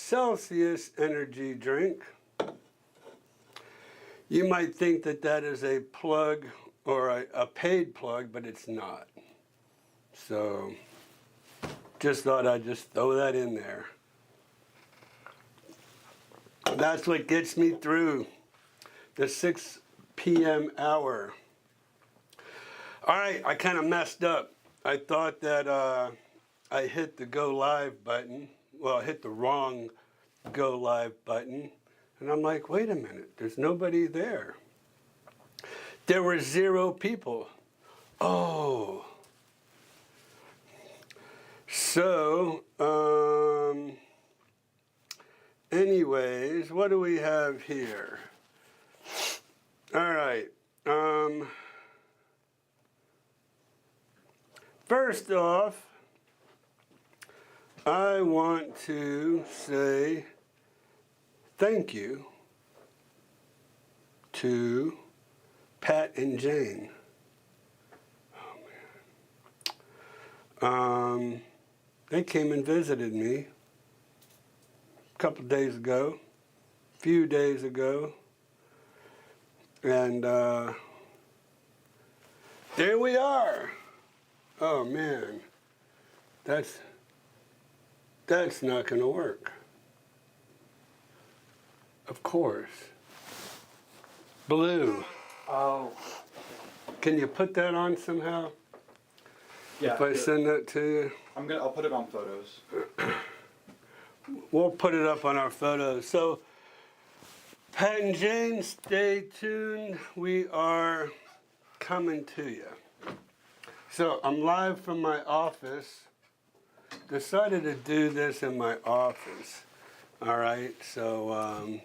Celsius energy drink. You might think that that is a plug or a paid plug, but it's not. So just thought I'd just throw that in there. That's what gets me through the 6 p.m. hour. All right, I kind of messed up. I thought that I hit the go live button. Well, I hit the wrong go live button. And I'm like, wait a minute, there's nobody there. There were 0 people. Oh. So, anyways, what do we have here? All right. First off, I want to say thank you to Pat and Jane. Oh, man. They came and visited me a couple days ago, a few days ago, and there we are. Oh, man, that's not going to work. Of course. Blue. Oh. Can you put that on somehow? Yeah. If I send that to you? I'll put it on photos. We'll put it up on our photos. So, Pat and Jane, stay tuned. We are coming to you. So, I'm live from my office. Decided to do this in my office. All right, so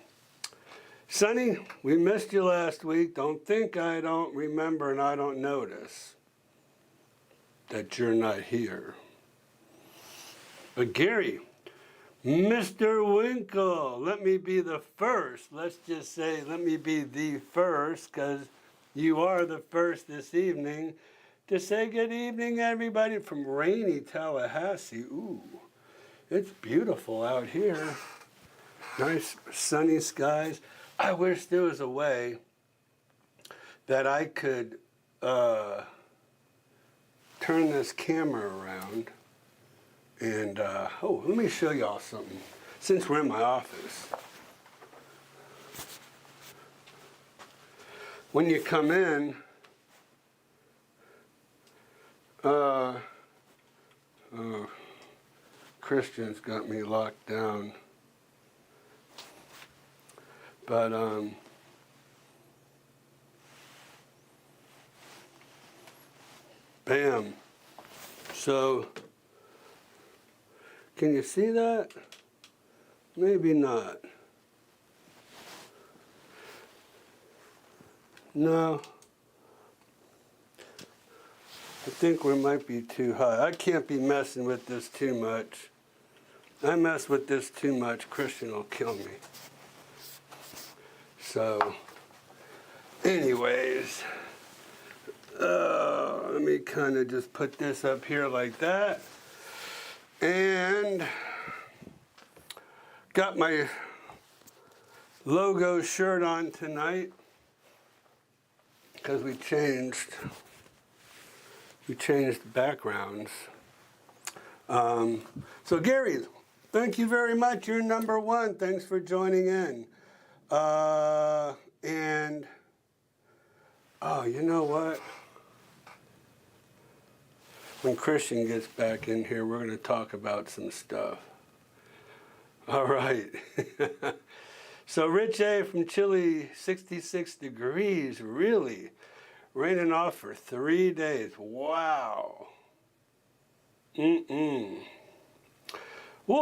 Sonny, we missed you last week. Don't think I don't remember and I don't notice that you're not here. But Gary, Mr. Winkle, let me be the first. Let's just say, let me be the first, because you are the first this evening, to say good evening, everybody, from rainy Tallahassee. Ooh, it's beautiful out here. Nice sunny skies. I wish there was a way that I could turn this camera around and, oh, let me show y'all something. Since we're in my office. When you come in, Christian's got me locked down. But, bam. So, can you see that? Maybe not. No. I think we might be too high. I can't be messing with this too much. I mess with this too much, Christian will kill me. So, anyways, let me kind of just put this up here like that. And got my logo shirt on tonight because we changed the backgrounds. So Gary, thank you very much. You're number one. Thanks for joining in. And, oh, you know what? When Christian gets back in here, we're going to talk about some stuff. All right. So Rich A from Chile, 66 degrees, really? Raining off for 3 days. Wow. We'll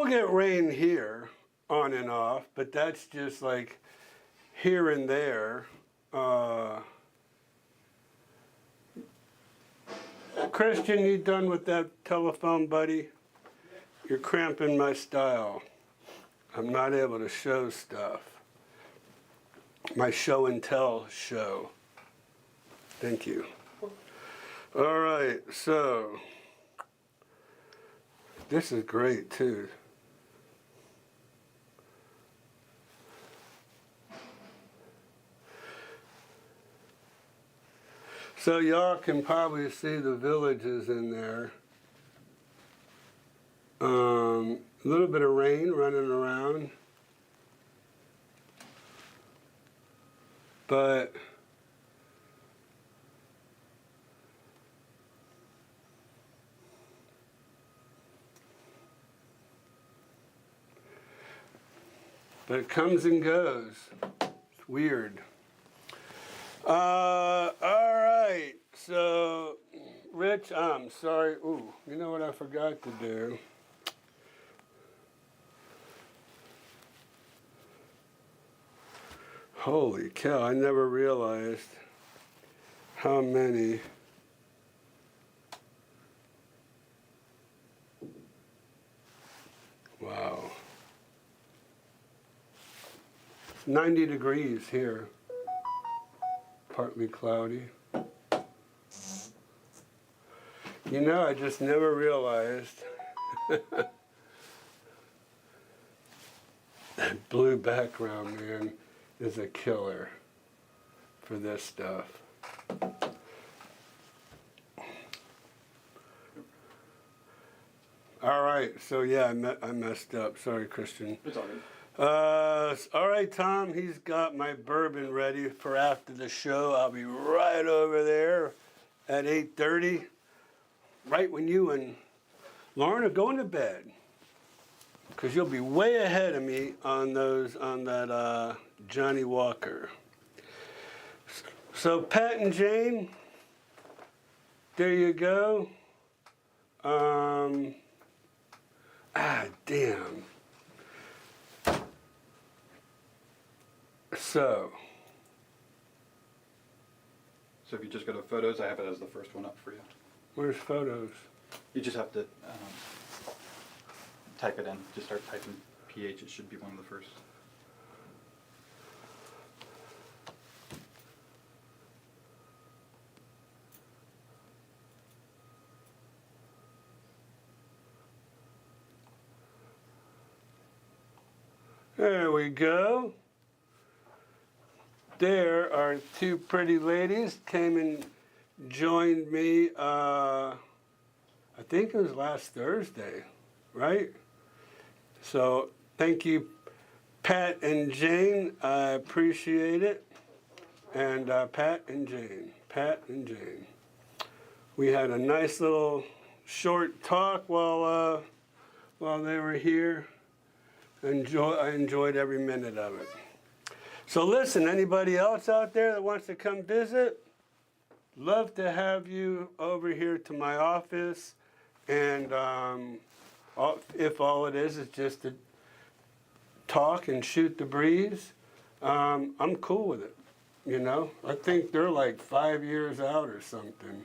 get rain here, on and off, but that's just like here and there. Christian, you done with that telephone, buddy? You're cramping my style. I'm not able to show stuff. My show and tell show. Thank you. All right, so this is great too. So y'all can probably see the villages in there. A little bit of rain running around. But it comes and goes. It's weird. All right. So, Rich, I'm sorry. Ooh, you know what I forgot to do? Holy cow, I never realized how many. Wow. It's 90 degrees here. Partly cloudy. You know, I just never realized that blue background, man, is a killer for this stuff. All right, so yeah, I messed up. Sorry, Christian. It's all good. All right, Tom, he's got my bourbon ready for after the show. I'll be right over there at 8:30, right when you and Lauren are going to bed, because you'll be way ahead of me on that Johnny Walker. So Pat and Jane, there you go. Damn. So if you just go to photos, I have it as the first one up for you. where's photos? You just have to type it in. Just start typing PH. It should be one of the first. There we go. There are two pretty ladies came and joined me, I think it was last Thursday, right? So thank you, Pat and Jane. I appreciate it. And Pat and Jane. We had a nice little short talk while they were here. I enjoyed every minute of it. So listen, anybody else out there that wants to come visit, love to have you over here to my office. And if all it is just to talk and shoot the breeze, I'm cool with it. You know, I think they're like 5 years out or something.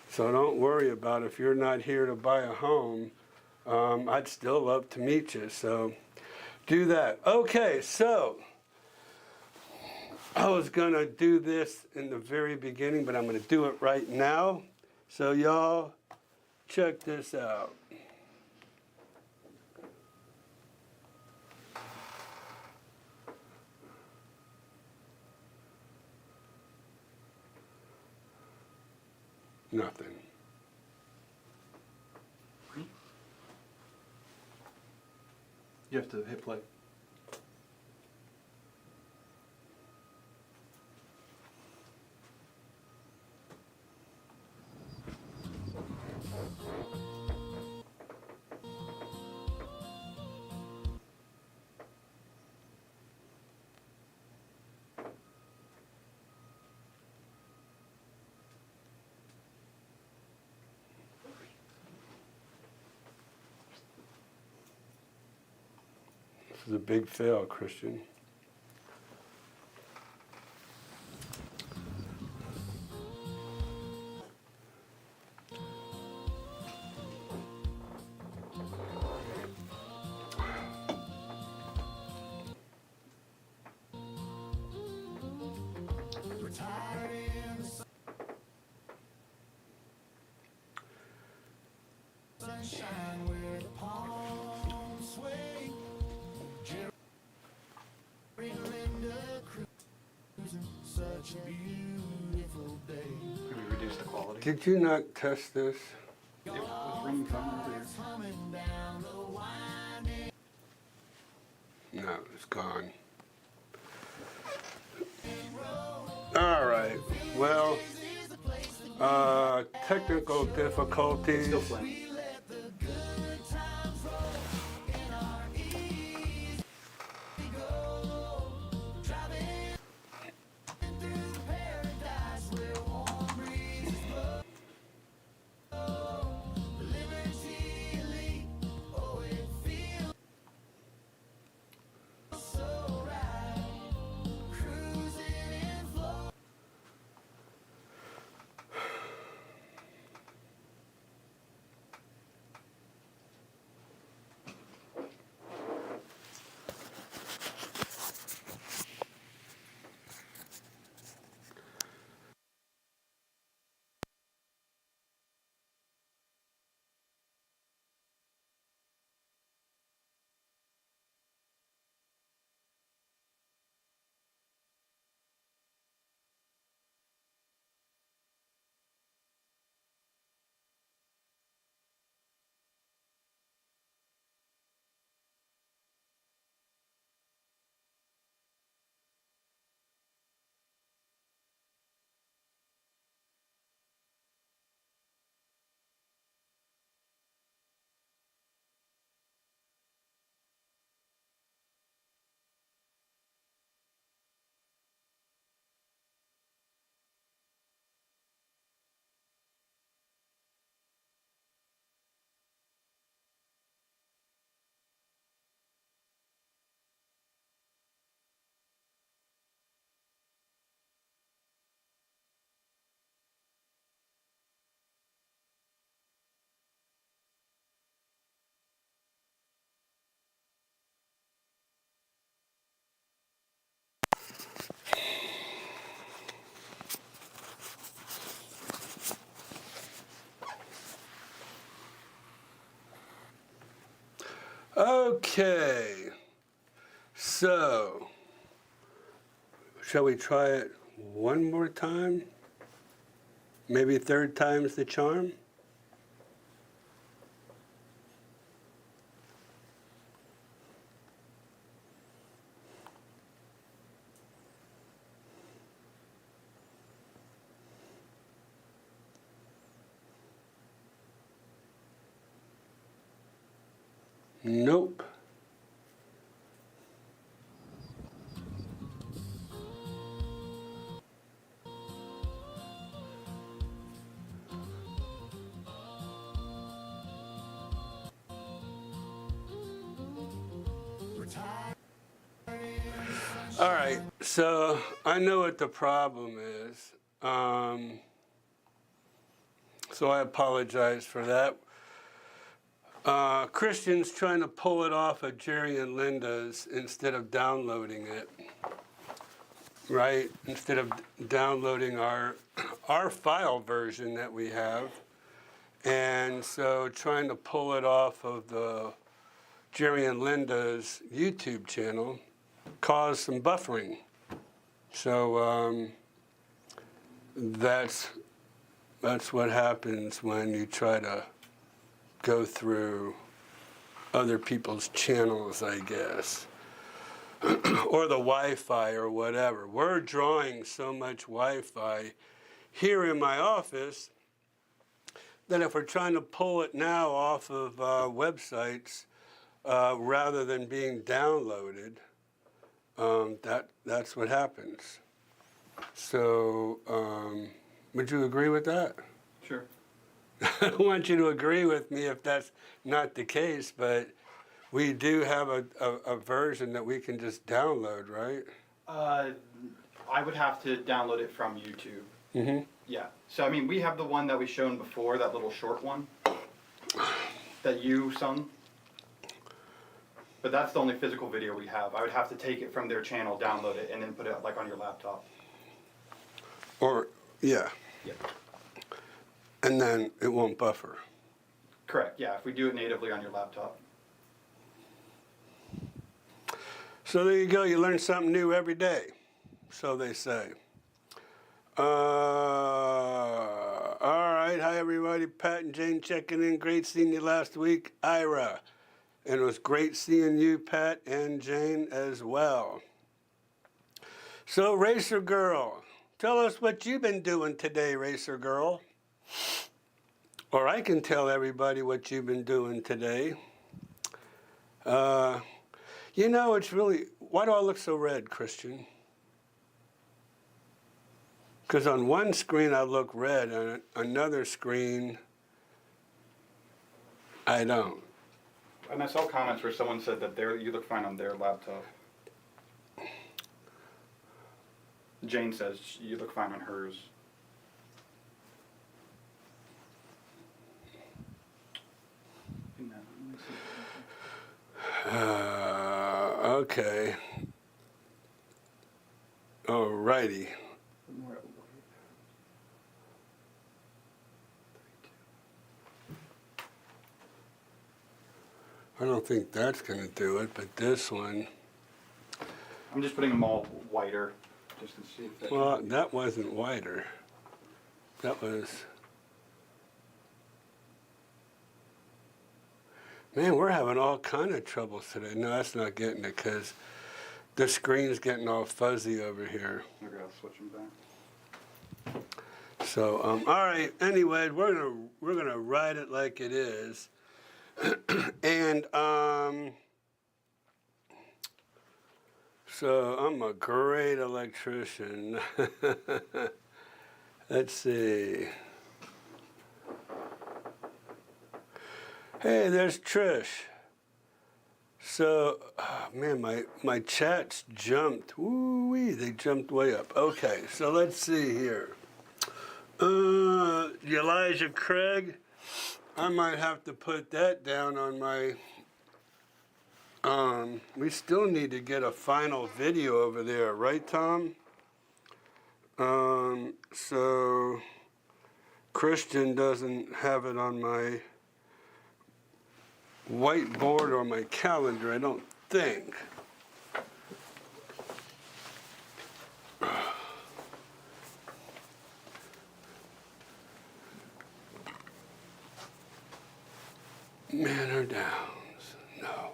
So don't worry about if you're not here to buy a home. I'd still love to meet you. So do that. Okay, so I was going to do this in the very beginning, but I'm going to do it right now. So y'all, check this out. Nothing. You have to hit play. This is a big fail, Christian. Sunshine where the palms sway. Jerry Linda cruising, such a beautiful day. Did you not test this? It was running fine earlier. No, it's gone. All right. Well, technical difficulties. Still playing. Okay. So, shall we try it one more time? Maybe third time's the charm? Nope. All right, so I know what the problem is. So I apologize for that. Christian's trying to pull it off of Jerry and Linda's instead of downloading it, right? Instead of downloading our file version that we have. And so trying to pull it off of the Jerry and Linda's YouTube channel caused some buffering. So that's what happens when you try to go through other people's channels, I guess, or the Wi-Fi or whatever. We're drawing so much Wi-Fi here in my office that if we're trying to pull it now off of websites rather than being downloaded, that's what happens. So would you agree with that? Sure. I don't want you to agree with me if that's not the case, but we do have a version that we can just download, right? I would have to download it from YouTube. Mm-hmm. Yeah. So, I mean, we have the one that we shown before, that little short one that you sung. But that's the only physical video we have. I would have to take it from their channel, download it, and then put it like on your laptop. Or, yeah. Yeah. And then it won't buffer. Correct. Yeah. If we do it natively on your laptop. So there you go. You learn something new every day, so they say. All right. Hi, everybody. Pat and Jane checking in. Great seeing you last week. Ira. And it was great seeing you, Pat and Jane, as well. So, Racer Girl, tell us what you've been doing today, Racer Girl. Or I can tell everybody what you've been doing today. You know, it's really, why do I look so red, Christian? Because on one screen I look red, on another screen I don't. And I saw comments where someone said that you look fine on their laptop. Jane says you look fine on hers. Okay. Alrighty. I don't think that's going to do it, but this one. I'm just putting them all whiter, just to see if that. Well, that wasn't wider. That was. Man, we're having all kind of troubles today. No, that's not getting it because the screen's getting all fuzzy over here. Okay, I'll switch them back. So, all right. Anyway, we're gonna ride it like it is, and so I'm a great electrician. Let's see. Hey, there's Trish. So, man, my chats jumped. Woo-wee, they jumped way up. Okay, so let's see here. Elijah Craig, I might have to put that down on my, we still need to get a final video over there, right, Tom? So Christian doesn't have it on my whiteboard or my calendar, I don't think. Man or downs? No.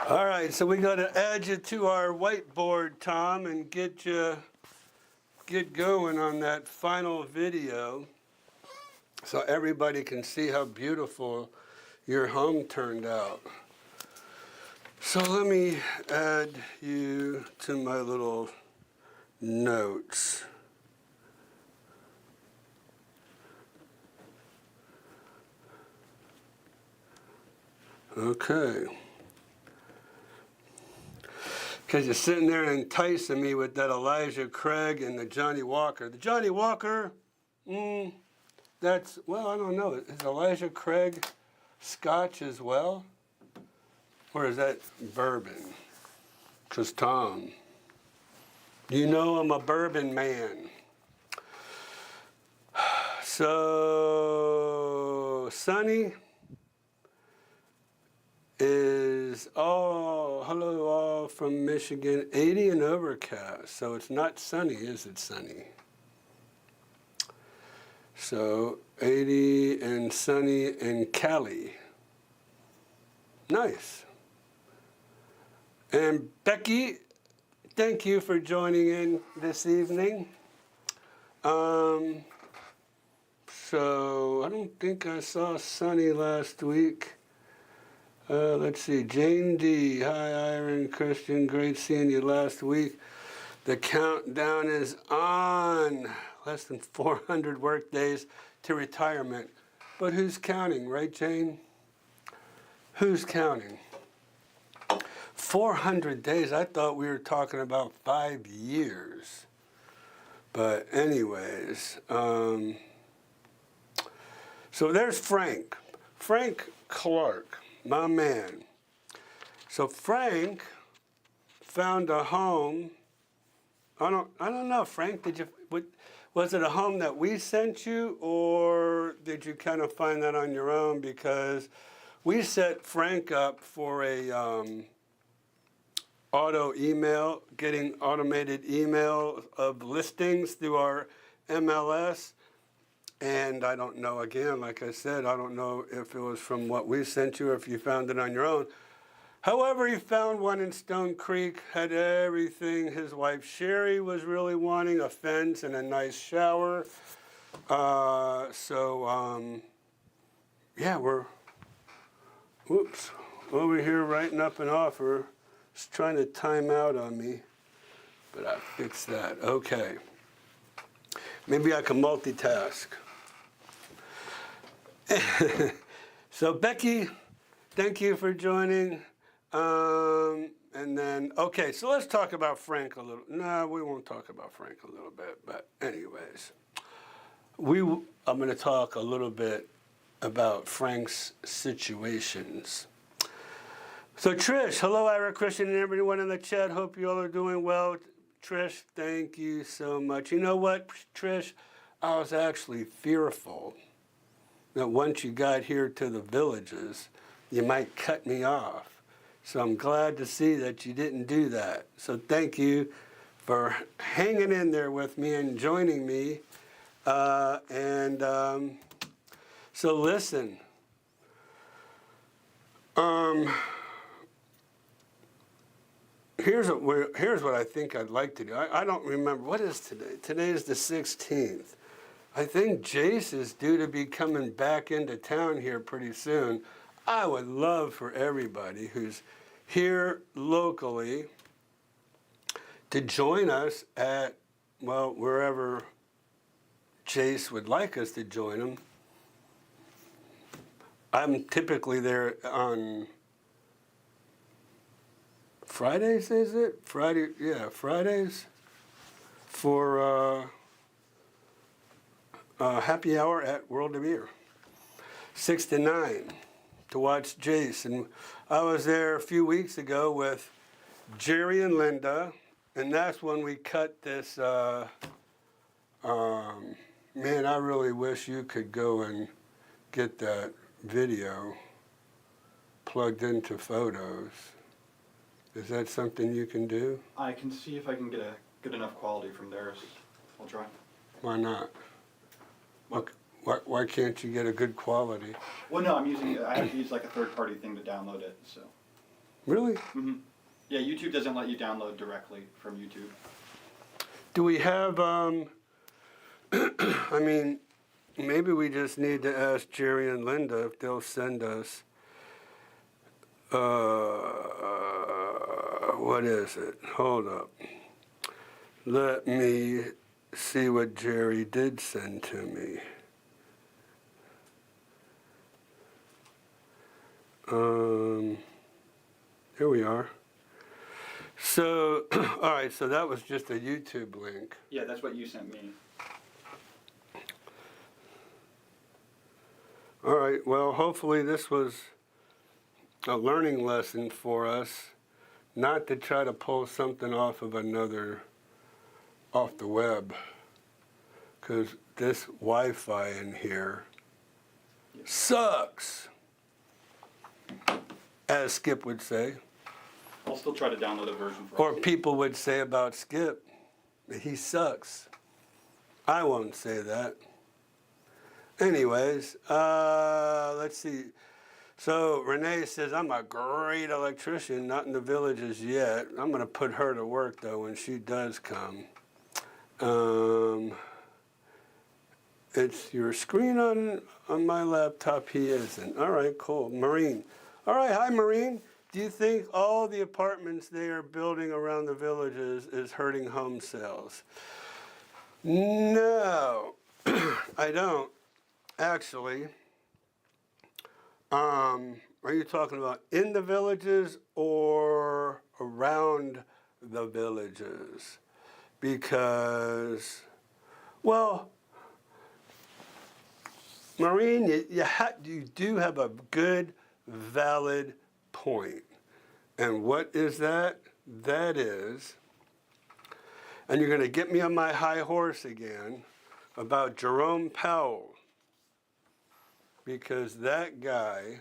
All right, so we got to add you to our whiteboard, Tom, and get going on that final video so everybody can see how beautiful your home turned out. So let me add you to my little notes. Okay. Because you're sitting there enticing me with that Elijah Craig and the Johnny Walker. The Johnny Walker, that's, well, I don't know. Is Elijah Craig Scotch as well? Or is that bourbon? Because Tom, you know I'm a bourbon man. So, Sunny is, hello all from Michigan, 80 and overcast. So it's not sunny, is it, Sunny? So 80 and sunny in Cali. Nice. And Becky, thank you for joining in this evening. So I don't think I saw Sunny last week. Let's see, Jane D. Hi, Ira, Christian. Great seeing you last week. The countdown is on. Less than 400 work days to retirement. But who's counting, right, Jane? Who's counting? 400 days. I thought we were talking about 5 years. But anyways, so there's Frank. Frank Clark. My man. So Frank found a home. I don't know, Frank, was it a home that we sent you, or did you kind of find that on your own? Because we set Frank up for a auto email, getting automated email of listings through our MLS. And I don't know, again, like I said, I don't know if it was from what we sent you or if you found it on your own. However, he found one in Stone Creek, had everything his wife Sherry was really wanting, a fence and a nice shower. Yeah, we're, whoops, over here writing up an offer. It's trying to time out on me, but I fixed that. Okay. Maybe I can multitask. So Becky, thank you for joining. And then, okay, so let's talk about Frank a little. No, we won't talk about Frank a little bit, but anyways. I'm going to talk a little bit about Frank's situations. So Trish, hello Ira, Christian, and everyone in the chat. Hope you all are doing well. Trish, thank you so much. You know what, Trish? I was actually fearful that once you got here to the Villages, you might cut me off. So I'm glad to see that you didn't do that. So thank you for hanging in there with me and joining me. So listen, here's what I think I'd like to do. I don't remember, what is today? Today is the 16th. I think Jace is due to be coming back into town here pretty soon. I would love for everybody who's here locally to join us at, well, wherever Jace would like us to join him. I'm typically there on Fridays, is it? Fridays for happy hour at World of Beer, 6 to 9, to watch Jace. And I was there a few weeks ago with Jerry and Linda, and that's when we cut this. Man, I really wish you could go and get that video plugged into photos. Is that something you can do? I can see if I can get a good enough quality from theirs. I'll try. Why not? Why can't you get a good quality? Well, no, I have to use like a third-party thing to download it, so. Really? Mm-hmm. Yeah, YouTube doesn't let you download directly from YouTube. Do we have, I mean, maybe we just need to ask Jerry and Linda if they'll send us, what is it? Hold up. Let me see what Jerry did send to me. Here we are. So, all right, so that was just a YouTube link. Yeah, that's what you sent me. All right, well, hopefully this was a learning lesson for us, not to try to pull something off of off the web, because this Wi-Fi in here sucks, as Skip would say. I'll still try to download a version for Or people would say about Skip, he sucks. I won't say that. Anyways, let's see. So Renee says, I'm a great electrician, not in the Villages yet. I'm going to put her to work, though, when she does come. It's your screen on my laptop. He isn't. All right, cool. Maureen. All right, hi, Maureen. Do you think all the apartments they are building around the Villages is hurting home sales? No, I don't. Actually, are you talking about in the Villages or around the Villages? Because, well, Maureen, you do have a good, valid point. And what is that? That is, and you're going to get me on my high horse again, about Jerome Powell. Because that guy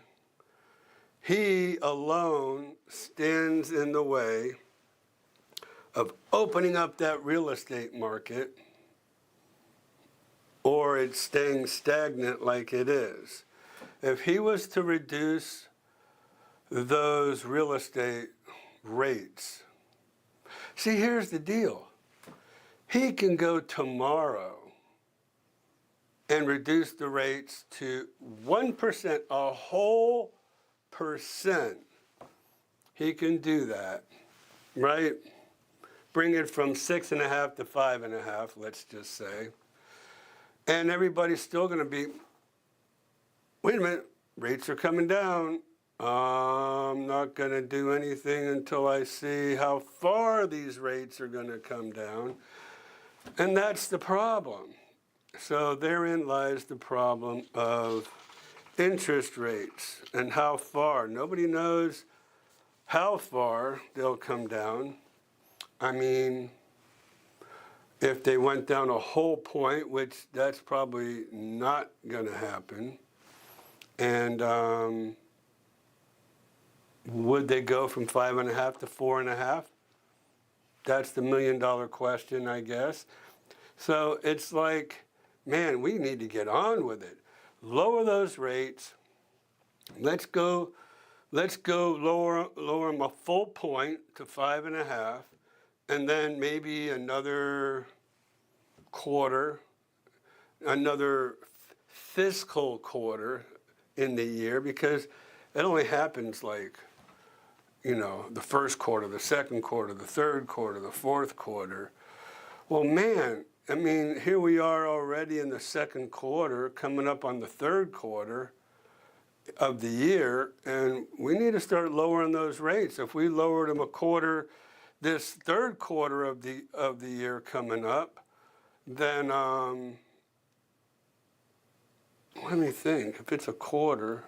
he alone stands in the way of opening up that real estate market, or it's staying stagnant like it is. If he was to reduce those real estate rates, see, here's the deal. He can go tomorrow and reduce the rates to 1%, a whole percent. He can do that, right? Bring it from 6.5 to 5.5, let's just say. And everybody's still going to be, wait a minute, rates are coming down. I'm not going to do anything until I see how far these rates are going to come down. And that's the problem. So therein lies the problem of interest rates and how far. Nobody knows how far they'll come down. I mean, if they went down a whole point, which that's probably not going to happen, and would they go from 5.5 to 4.5? That's the million-dollar question, I guess. So it's like, man, we need to get on with it. Lower those rates. Let's go lower them a full point to 5.5, and then maybe another quarter, another fiscal quarter in the year, because it only happens like, you know, the first quarter, the second quarter, the third quarter, the fourth quarter. Well, man, I mean, here we are already in the second quarter, coming up on the third quarter of the year, and we need to start lowering those rates. If we lowered them a quarter this third quarter of the year coming up, then let me think. If it's a quarter,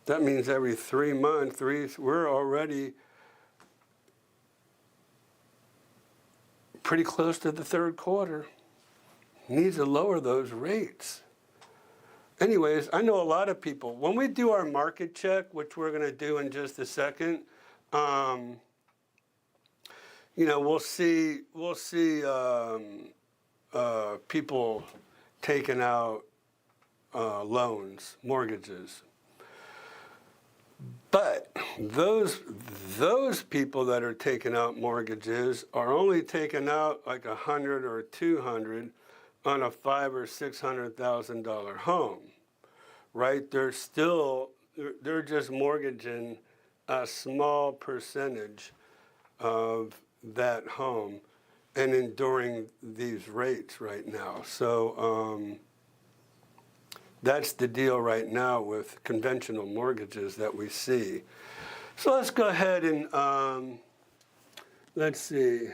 that means every 3 months, we're already pretty close to the third quarter. Needs to lower those rates. Anyways, I know a lot of people, when we do our market check, which we're going to do in just a second, you know, we'll see people taking out loans, mortgages. But those people that are taking out mortgages are only taking out like 100 or 200 on a $500,000 or $600,000 home, right? They're just mortgaging a small percentage of that home and enduring these rates right now. So that's the deal right now with conventional mortgages that we see. So let's go ahead and let's see.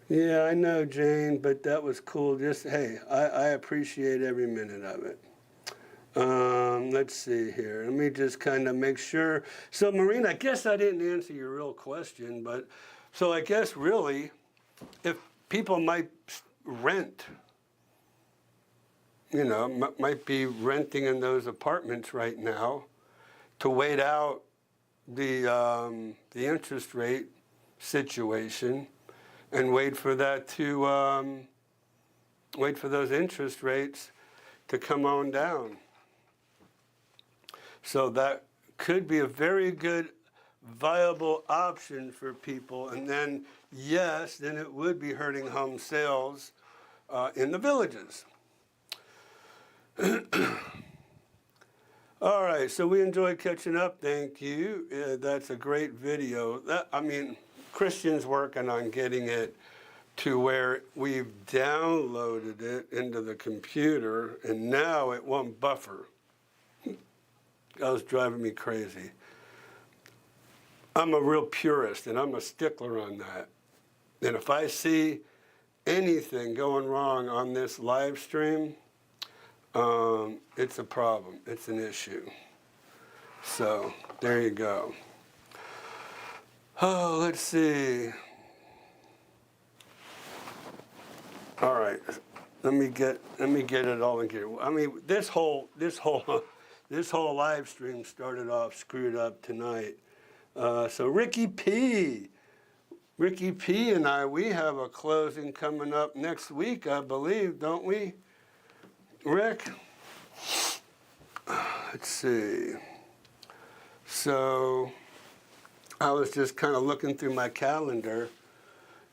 Yeah, I know, Jane, but that was cool. Just, hey, I appreciate every minute of it. Let's see here. Let me just kind of make sure. So, Maureen, I guess I didn't answer your real question, but so I guess really, if people might rent, you know, might be renting in those apartments right now to wait out the interest rate situation and wait for that to wait for those interest rates to come on down. So that could be a very good, viable option for people. And then, yes, then it would be hurting home sales in the villages. All right, so we enjoyed catching up. Thank you. That's a great video. I mean, Christian's working on getting it to where we've downloaded it into the computer, and now it won't buffer. That was driving me crazy. I'm a real purist, and I'm a stickler on that. And if I see anything going wrong on this live stream, it's a problem. It's an issue. So there you go. Oh, let's see. All right. let me get it all in here. I mean, this whole live stream started off screwed up tonight. So Ricky P and I, we have a closing coming up next week, I believe, don't we, Rick? Let's see. So I was just kind of looking through my calendar,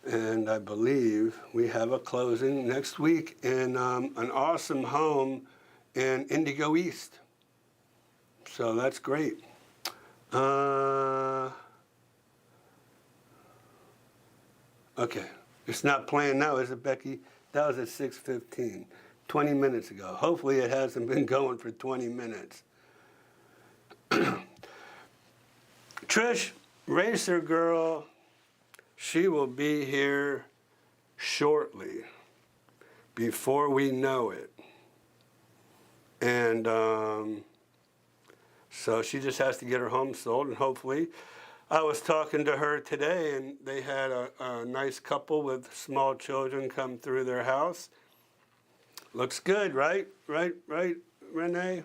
and I believe we have a closing next week in an awesome home in Indigo East. So that's great. Okay, it's not playing now, is it, Becky? That was at 6:15, 20 minutes ago. Hopefully it hasn't been going for 20 minutes. Trish, Racer Girl, she will be here shortly, before we know it. And so she just has to get her home sold, and hopefully, I was talking to her today, and they had a nice couple with small children come through their house. Looks good, right? Right, Renee?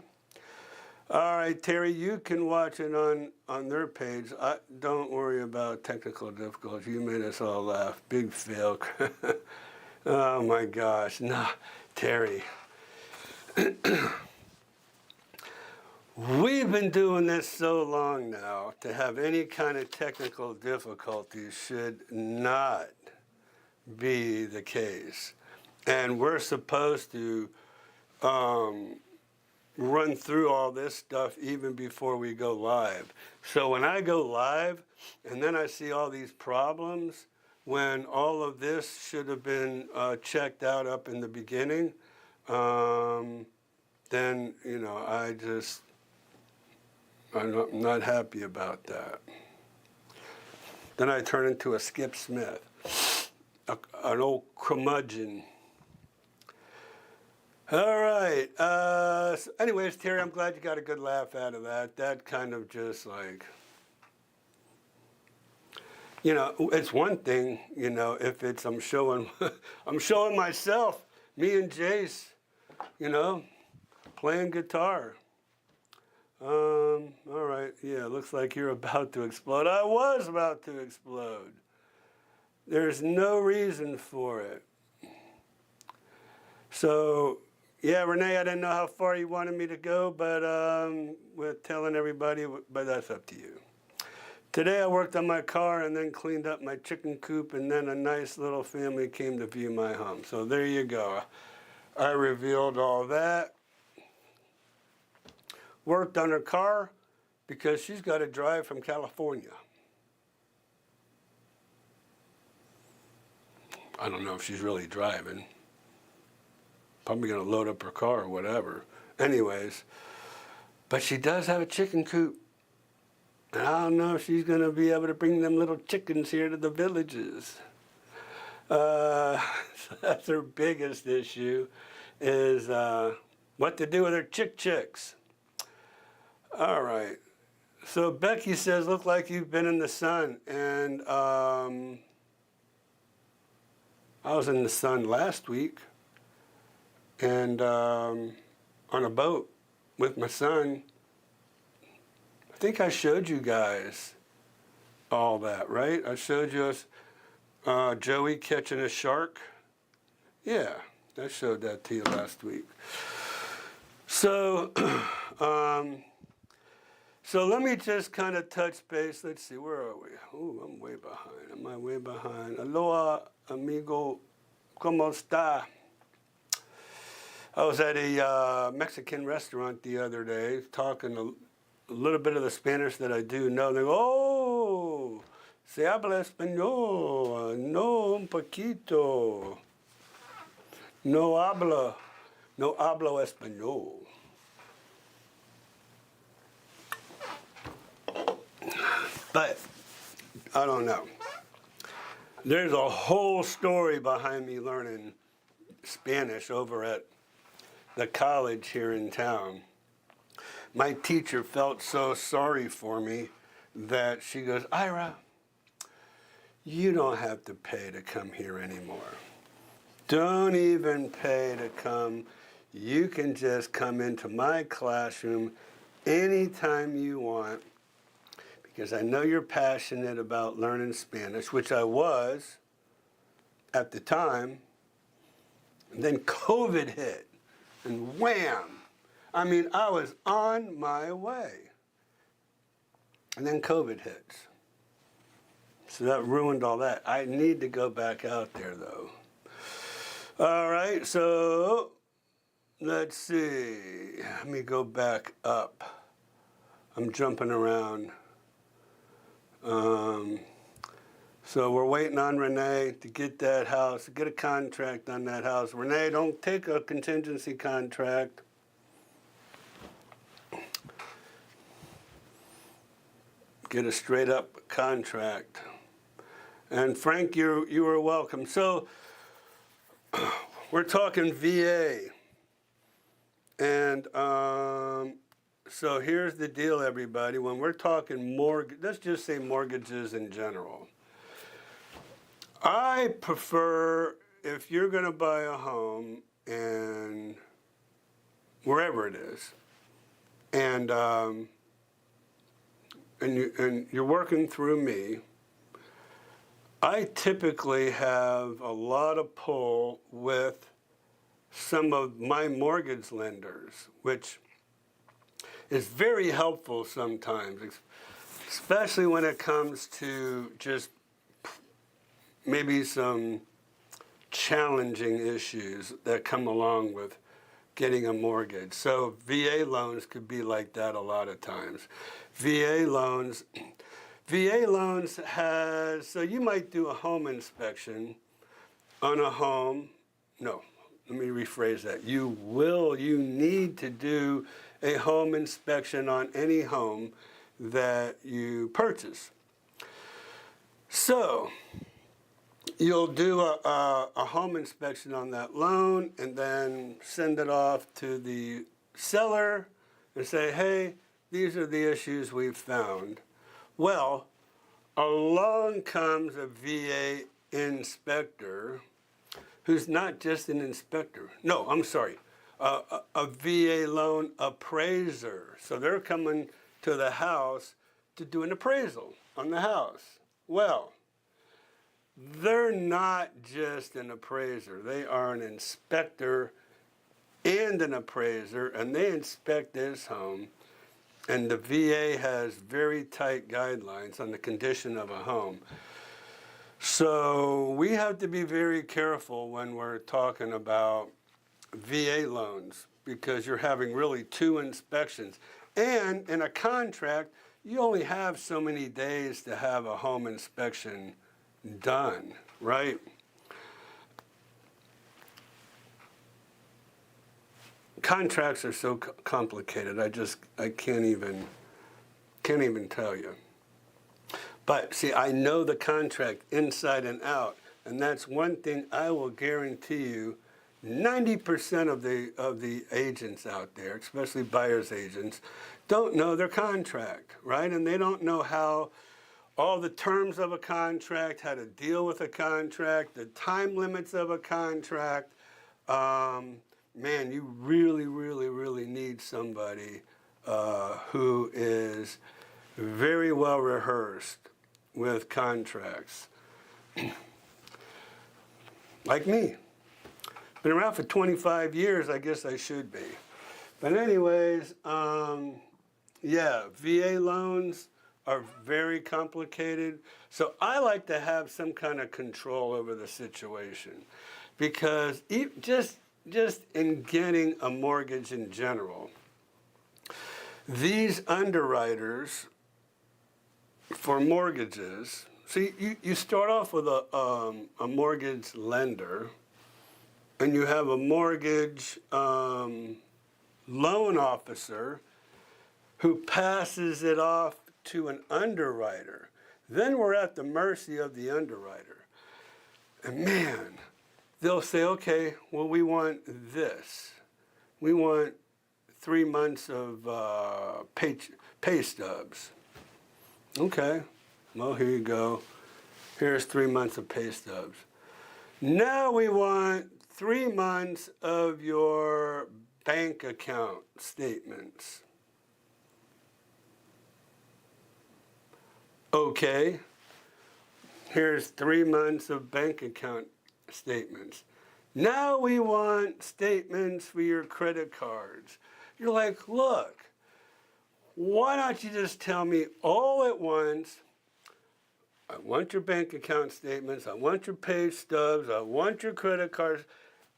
All right, Terry, you can watch it on their page. Don't worry about technical difficulties. You made us all laugh. Big fail. Oh, my gosh. No, Terry. We've been doing this so long now, to have any kind of technical difficulties should not be the case. And we're supposed to run through all this stuff even before we go live. So when I go live and then I see all these problems, when all of this should have been checked out up in the beginning, then, you know, I'm not happy about that. Then I turn into a Skip Smith, an old curmudgeon. All right. So anyways, Terry, I'm glad you got a good laugh out of that. That kind of just like, you know, it's one thing, you know, if it's I'm showing myself, me and Jace, you know, playing guitar. All right, yeah, looks like you're about to explode. I was about to explode. There's no reason for it. So, yeah, Renee, I didn't know how far you wanted me to go, but with telling everybody, but that's up to you. Today I worked on my car and then cleaned up my chicken coop, and then a nice little family came to view my home. So there you go. I revealed all that. Worked on her car because she's got to drive from California. I don't know if she's really driving. Probably going to load up her car or whatever. Anyways, but she does have a chicken coop. And I don't know if she's going to be able to bring them little chickens here to the villages. So that's her biggest issue, is what to do with her chicks. All right. So Becky says, look like you've been in the sun. And I was in the sun last week, and on a boat with my son. I think I showed you guys all that, right? I showed you us, Joey catching a shark. Yeah, I showed that to you last week. So, so let me just kind of touch base. Let's see, where are we? Oh, I'm way behind. Am I way behind? Aloha, amigo. ¿Cómo está? I was at a Mexican restaurant the other day talking a little bit of the Spanish that I do know. They go, oh, se habla español. No, un poquito. No hablo español. But I don't know. There's a whole story behind me learning Spanish over at the college here in town. My teacher felt so sorry for me that she goes, Ira, you don't have to pay to come here anymore. Don't even pay to come. You can just come into my classroom anytime you want, because I know you're passionate about learning Spanish, which I was at the time. And then COVID hit, and wham! I mean, I was on my way. And then COVID hits. So that ruined all that. I need to go back out there, though. All right, so let's see. Let me go back up. I'm jumping around. So we're waiting on Renee to get that house, to get a contract on that house. Renee, don't take a contingency contract. Get a straight up contract. And Frank, you are welcome. So we're talking VA. And so here's the deal, everybody. When we're talking mortgage, let's just say mortgages in general. I prefer, if you're going to buy a home and wherever it is, and you're working through me, I typically have a lot of pull with some of my mortgage lenders, which is very helpful sometimes, especially when it comes to just maybe some challenging issues that come along with getting a mortgage. So VA loans could be like that a lot of times. VA loans has, so you might do a home inspection on a home. No, let me rephrase that. You need to do a home inspection on any home that you purchase. So you'll do a home inspection on that loan and then send it off to the seller and say, hey, these are the issues we've found. Well, along comes a VA inspector who's not just an inspector. No, I'm sorry, a VA loan appraiser. So they're coming to the house to do an appraisal on the house. Well, they're not just an appraiser. They are an inspector and an appraiser, and they inspect this home. And the VA has very tight guidelines on the condition of a home. So we have to be very careful when we're talking about VA loans, because you're having really two inspections. And in a contract, you only have so many days to have a home inspection done, right? Contracts are so complicated. I can't even tell you. But see, I know the contract inside and out, and that's one thing I will guarantee you. 90% of the agents out there, especially buyer's agents, don't know their contract, right? And they don't know how all the terms of a contract, how to deal with a contract, the time limits of a contract. Man, you really, really, really need somebody who is very well rehearsed with contracts. Like me. Been around for 25 years, I guess I should be. But anyways, yeah, VA loans are very complicated. So I like to have some kind of control over the situation, because just in getting a mortgage in general, these underwriters for mortgages, see, you start off with a mortgage lender, and you have a mortgage loan officer who passes it off to an underwriter. Then we're at the mercy of the underwriter. And man, they'll say, okay, well, we want this. We want 3 months of pay stubs. Okay, well, here you go. Here's 3 months of pay stubs. Now we want 3 months of your bank account statements. Okay, here's 3 months of bank account statements. Now we want statements for your credit cards. You're like, look, why don't you just tell me all at once? I want your bank account statements, I want your pay stubs, I want your credit cards.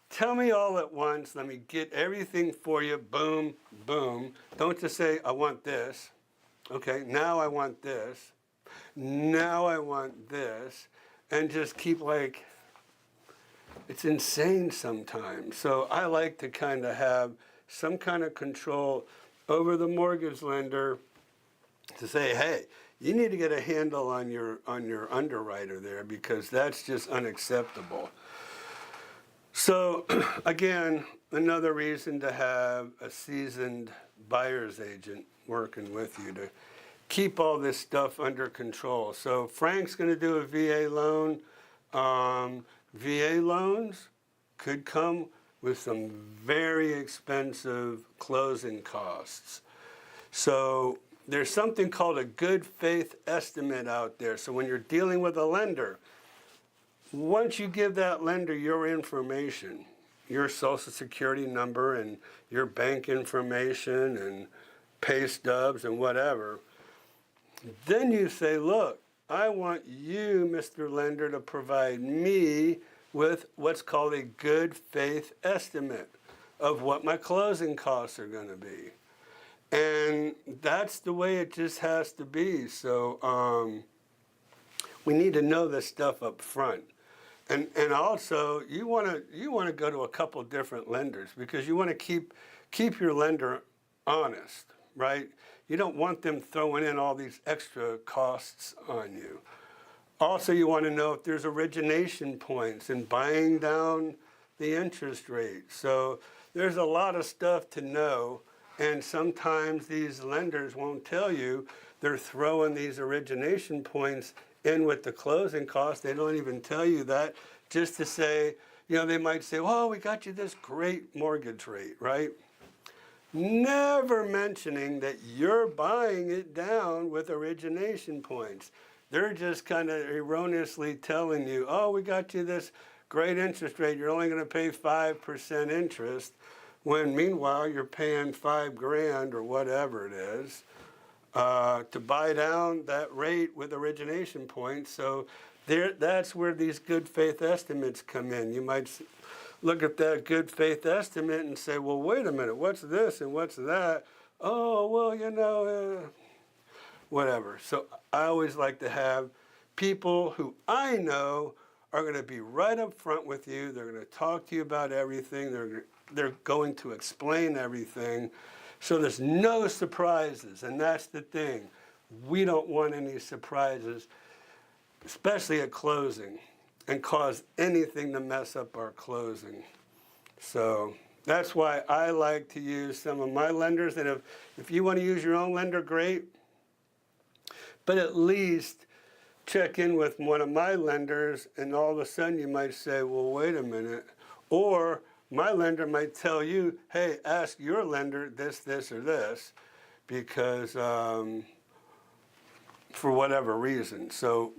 Tell me all at once, let me get everything for you, boom, boom. Don't just say, I want this. Okay, now I want this. Now I want this. And just keep like, it's insane sometimes. So I like to kind of have some kind of control over the mortgage lender to say, hey, you need to get a handle on your underwriter there, because that's just unacceptable. So again, another reason to have a seasoned buyer's agent working with you to keep all this stuff under control. So Frank's going to do a VA loan. VA loans could come with some very expensive closing costs. So there's something called a good faith estimate out there. So when you're dealing with a lender, once you give that lender your information, your social security number and your bank information and pay stubs and whatever, then you say, look, I want you, Mr. Lender, to provide me with what's called a good faith estimate of what my closing costs are going to be. And that's the way it just has to be. So we need to know this stuff up front. And also, you want to go to a couple different lenders, because you want to keep your lender honest, right? You don't want them throwing in all these extra costs on you. Also, you want to know if there's origination points and buying down the interest rate. So there's a lot of stuff to know, and sometimes these lenders won't tell you. They're throwing these origination points in with the closing costs. They don't even tell you that, just to say, they might say, oh, we got you this great mortgage rate, right? Never mentioning that you're buying it down with origination points. They're just kind of erroneously telling you, oh, we got you this great interest rate, you're only going to pay 5% interest, when meanwhile you're paying $5,000 or whatever it is to buy down that rate with origination points. So that's where these good faith estimates come in. You might look at that good faith estimate and say, well, wait a minute, what's this and what's that? Oh, well, whatever. So I always like to have people who I know are going to be right up front with you. They're going to talk to you about everything. They're going to explain everything. So there's no surprises, and that's the thing. We don't want any surprises, especially at closing, and cause anything to mess up our closing. So that's why I like to use some of my lenders. And if you want to use your own lender, great. But at least check in with one of my lenders, and all of a sudden you might say, well, wait a minute. Or my lender might tell you, hey, ask your lender this, this, or this, because for whatever reason. So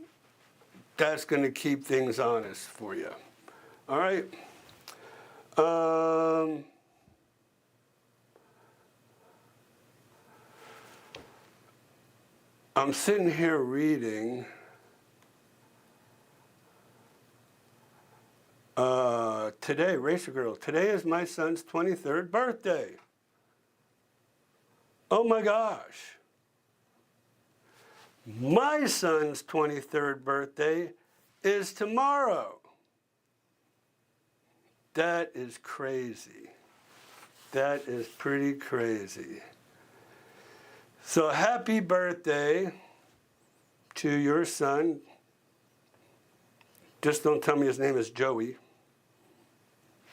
that's going to keep things honest for you. All right. I'm sitting here reading today, Racer Girl, today is my son's 23rd birthday. Oh my gosh. My son's 23rd birthday is tomorrow. That is crazy. That is pretty crazy. So happy birthday to your son. Just don't tell me his name is Joey,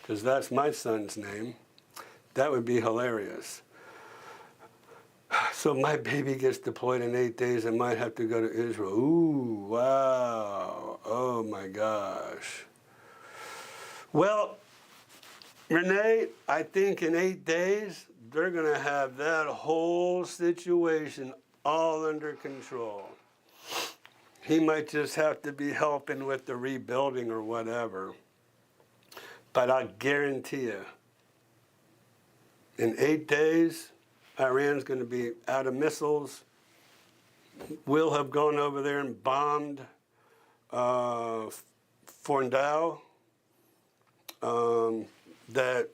because that's my son's name. That would be hilarious. So my baby gets deployed in 8 days and might have to go to Israel. Ooh, wow. Oh my gosh. Well, Renee, I think in 8 days, they're going to have that whole situation all under control. He might just have to be helping with the rebuilding or whatever. But I guarantee you, in 8 days, Iran's going to be out of missiles. We'll have gone over there and bombed Forndow, that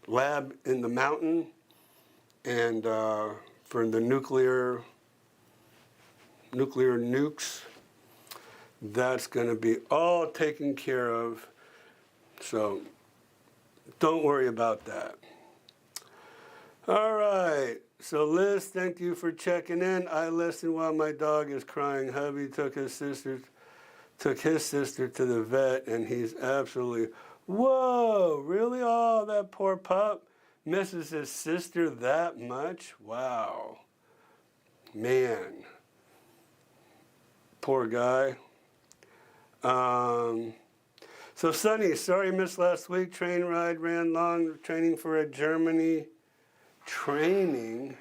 lab in the mountain, and for the nuclear nukes. That's going to be all taken care of. So don't worry about that. All right. So Liz, thank you for checking in. I listen while my dog is crying. Hubby took his sister to the vet, and he's absolutely, whoa, really? Oh, that poor pup misses his sister that much? Wow. Man. Poor guy. So Sonny, sorry missed last week. Train ride ran long, training for a Germany training.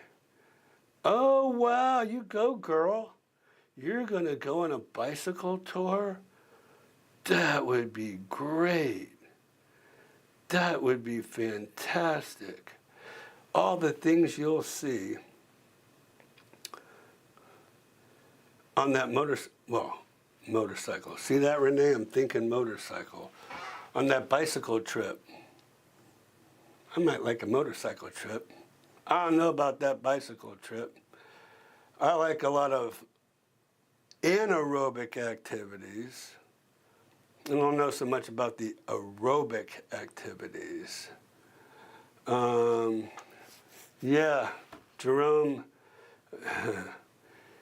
Oh, wow, you go, girl. You're going to go on a bicycle tour? That would be great. That would be fantastic. All the things you'll see on that motorcycle. See that, Renee? I'm thinking motorcycle. On that bicycle trip. I might like a motorcycle trip. I don't know about that bicycle trip. I like a lot of anaerobic activities. I don't know so much about the aerobic activities. Yeah, Jerome,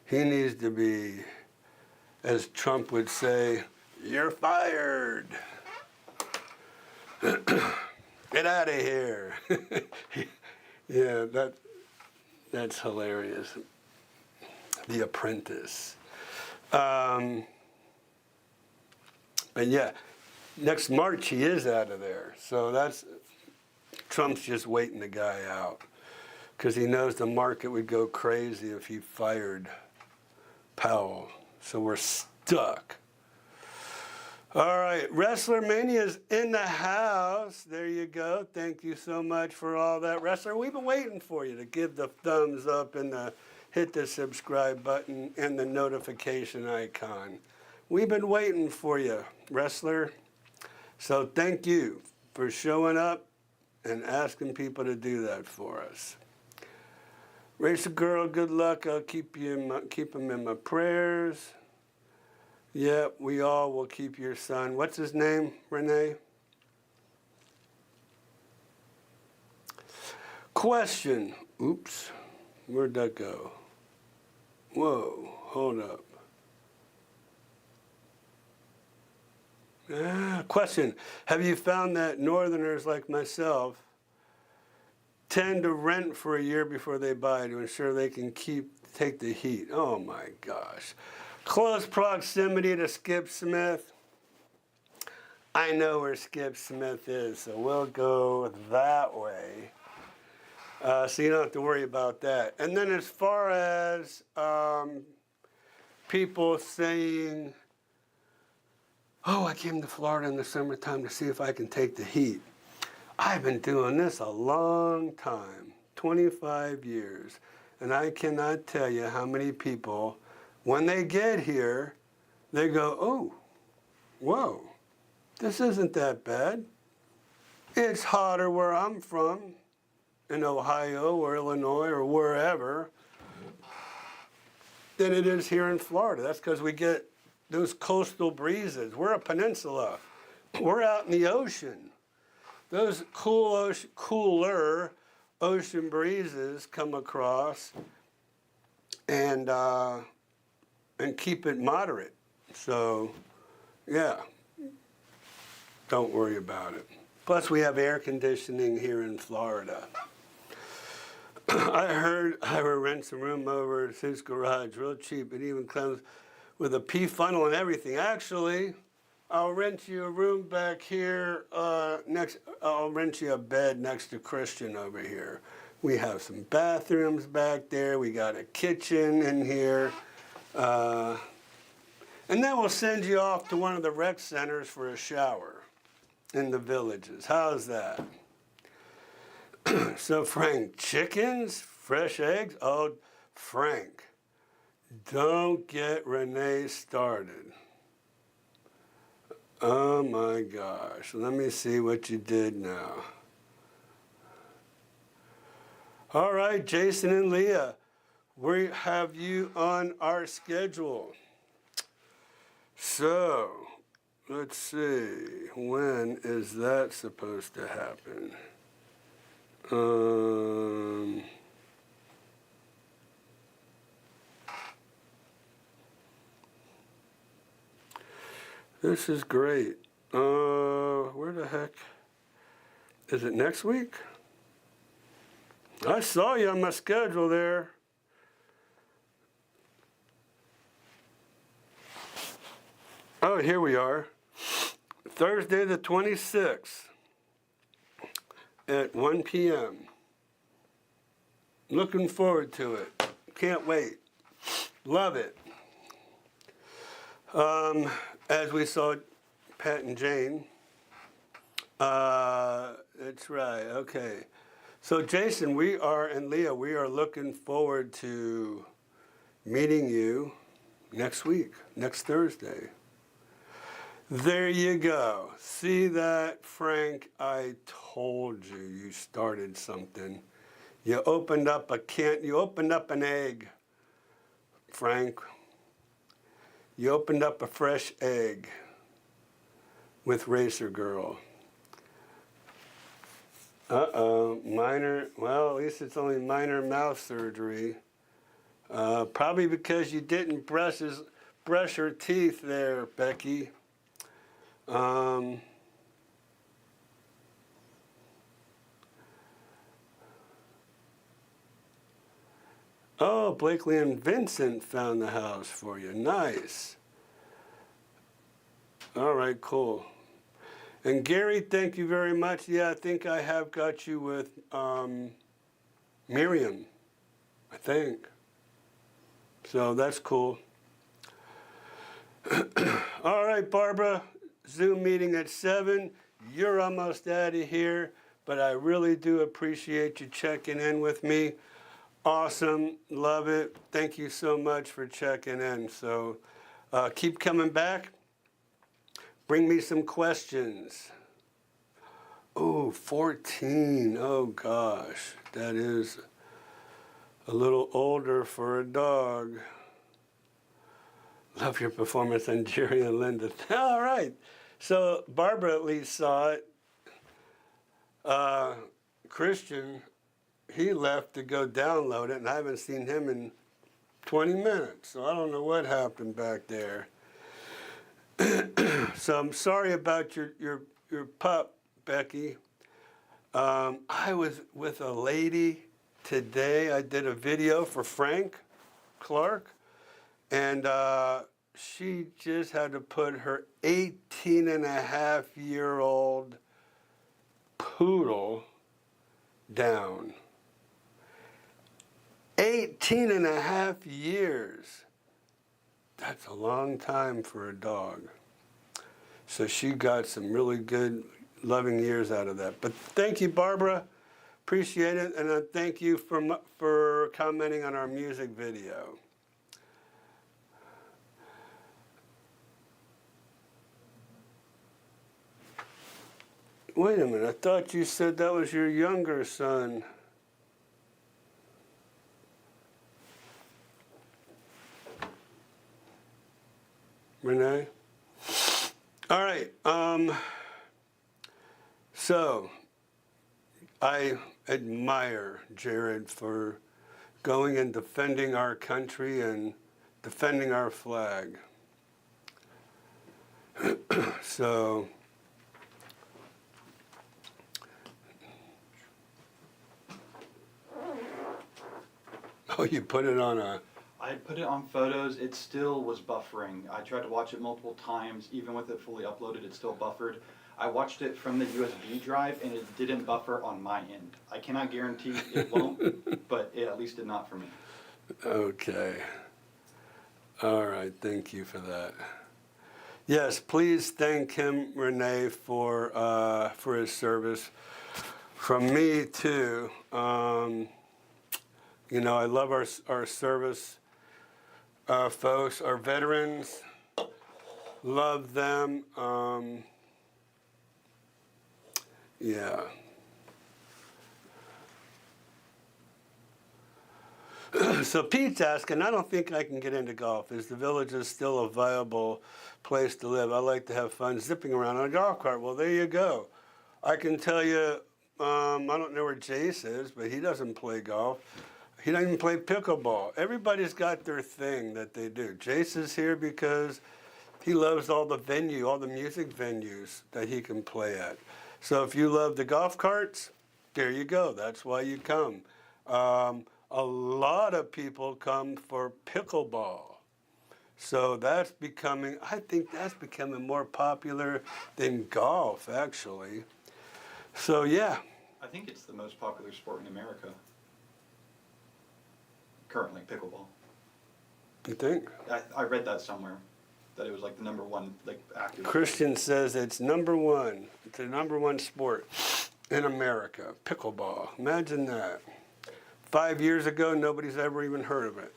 he needs to be, as Trump would say, you're fired. Get out of here. Yeah, that's hilarious. The Apprentice. But yeah, next March he is out of there. So Trump's just waiting the guy out because he knows the market would go crazy if he fired Powell. So we're stuck. All right, Wrestler Mania's in the house. There you go. Thank you so much for all that. Wrestler, we've been waiting for you to give the thumbs up and hit the subscribe button and the notification icon. We've been waiting for you, Wrestler. So thank you for showing up and asking people to do that for us. Racer Girl, good luck. I'll keep them in my prayers. Yep, we all will keep your son. What's his name, Renee? Question. Oops. Where'd that go? Whoa, hold up. Question. Have you found that Northerners like myself tend to rent for a year before they buy to ensure they can take the heat? Oh my gosh. Close proximity to Skip Smith. I know where Skip Smith is, so we'll go that way. So you don't have to worry about that. And then as far as people saying, oh, I came to Florida in the summertime to see if I can take the heat. I've been doing this a long time, 25 years. And I cannot tell you how many people, when they get here, they go, oh, whoa, this isn't that bad. It's hotter where I'm from, in Ohio or Illinois or wherever, than it is here in Florida. That's because we get those coastal breezes. We're a peninsula. We're out in the ocean. Those cooler ocean breezes come across and keep it moderate. So, yeah, don't worry about it. Plus, we have air conditioning here in Florida. I heard Ira rents a room over at his garage real cheap. It even comes with a P funnel and everything. Actually, I'll rent you a room back here I'll rent you a bed next to Christian over here. We have some bathrooms back there. We got a kitchen in here. And then we'll send you off to one of the rec centers for a shower in the villages. How's that? So Frank, chickens, fresh eggs? Oh, Frank, don't get Renee started. Oh my gosh, let me see what you did now. All right, Jason and Leah, we have you on our schedule. So, let's see, when is that supposed to happen? This is great. Where the heck? Is it next week? I saw you on my schedule there. Oh, here we are. Thursday the 26th at 1 p.m. Looking forward to it. Can't wait. Love it. As we saw Pat and Jane. That's right. Okay. So Jason, and Leah, we are looking forward to meeting you next week, next Thursday. There you go. See that, Frank? I told you you started something. You opened up an egg, Frank. You opened up a fresh egg with Racer Girl. Well, at least it's only minor mouth surgery. Probably because you didn't brush her teeth there, Becky. Oh, Blakely and Vincent found the house for you. Nice. All right, cool. And Gary, thank you very much. Yeah, I think I have got you with Miriam, I think. So that's cool. All right, Barbara, Zoom meeting at 7. You're almost out of here, but I really do appreciate you checking in with me. Awesome, love it. Thank you so much for checking in. So keep coming back. Bring me some questions. Oh, 14. Oh, gosh. That is a little older for a dog. Love your performance on Jerry and Linda. All right. So Barbara at least saw it. Christian, he left to go download it, and I haven't seen him in 20 minutes. So I don't know what happened back there. So I'm sorry about your pup, Becky. I was with a lady today. I did a video for Frank Clark, and she just had to put her 18-and-a-half-year-old poodle down. 18 and a half years. That's a long time for a dog. So she got some really good, loving years out of that. But thank you, Barbara. Appreciate it. And thank you for commenting on our music video. Wait a minute. I thought you said that was your younger son. Renee? All right. So I admire Jared for going and defending our country and defending our flag. So oh, you put it on a I put it on photos, it still was buffering. I tried to watch it multiple times, even with it fully uploaded, it still buffered. I watched it from the USB drive and it didn't buffer on my end. I cannot guarantee it won't, but it at least did not for me. Okay. All right, thank you for that. Yes, please thank him, Renee, for his service. From me too. You know, I love our service folks, our veterans. Love them. Yeah. So Pete's asking, I don't think I can get into golf. Is the Villages still a viable place to live? I like to have fun zipping around on a golf cart. Well, there you go. I can tell you, I don't know where Jace is, but he doesn't play golf. He doesn't even play pickleball. Everybody's got their thing that they do. Jace is here because he loves all the music venues that he can play at. So if you love the golf carts, there you go. That's why you come. A lot of people come for pickleball. So that's becoming, I think that's becoming more popular than golf, actually. So yeah. I think it's the most popular sport in America. Currently, pickleball. You think? I read that somewhere, that it was like the number one like active. Christian says it's number one. It's the number one sport in America, pickleball. Imagine that. 5 years ago, nobody's ever even heard of it.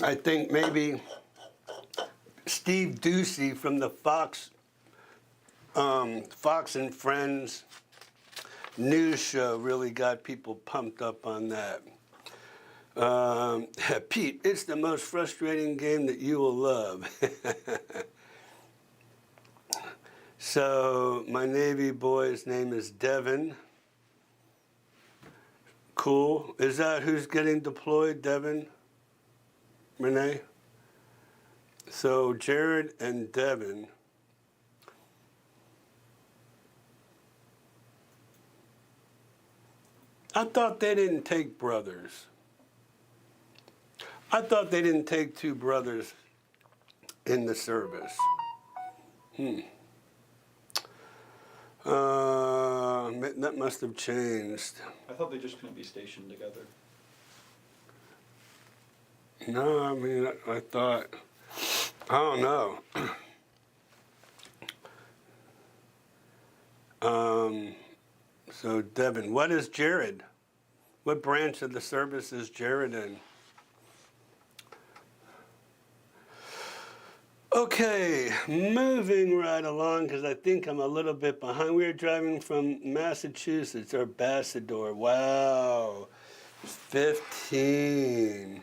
I think maybe Steve Ducey from the Fox and Friends news show really got people pumped up on that. Pete, it's the most frustrating game that you will love. So my Navy boy's name is Devin. Cool. Is that who's getting deployed, Devin? Renee? So Jared and Devin. I thought they didn't take brothers. I thought they didn't take two brothers in the service. That must have changed. I thought they just couldn't be stationed together. No, I mean, I thought, I don't know. So Devin, what is Jared? What branch of the service is Jared in? Okay, moving right along because I think I'm a little bit behind. We are driving from Massachusetts, or Ambassador. Wow, 15.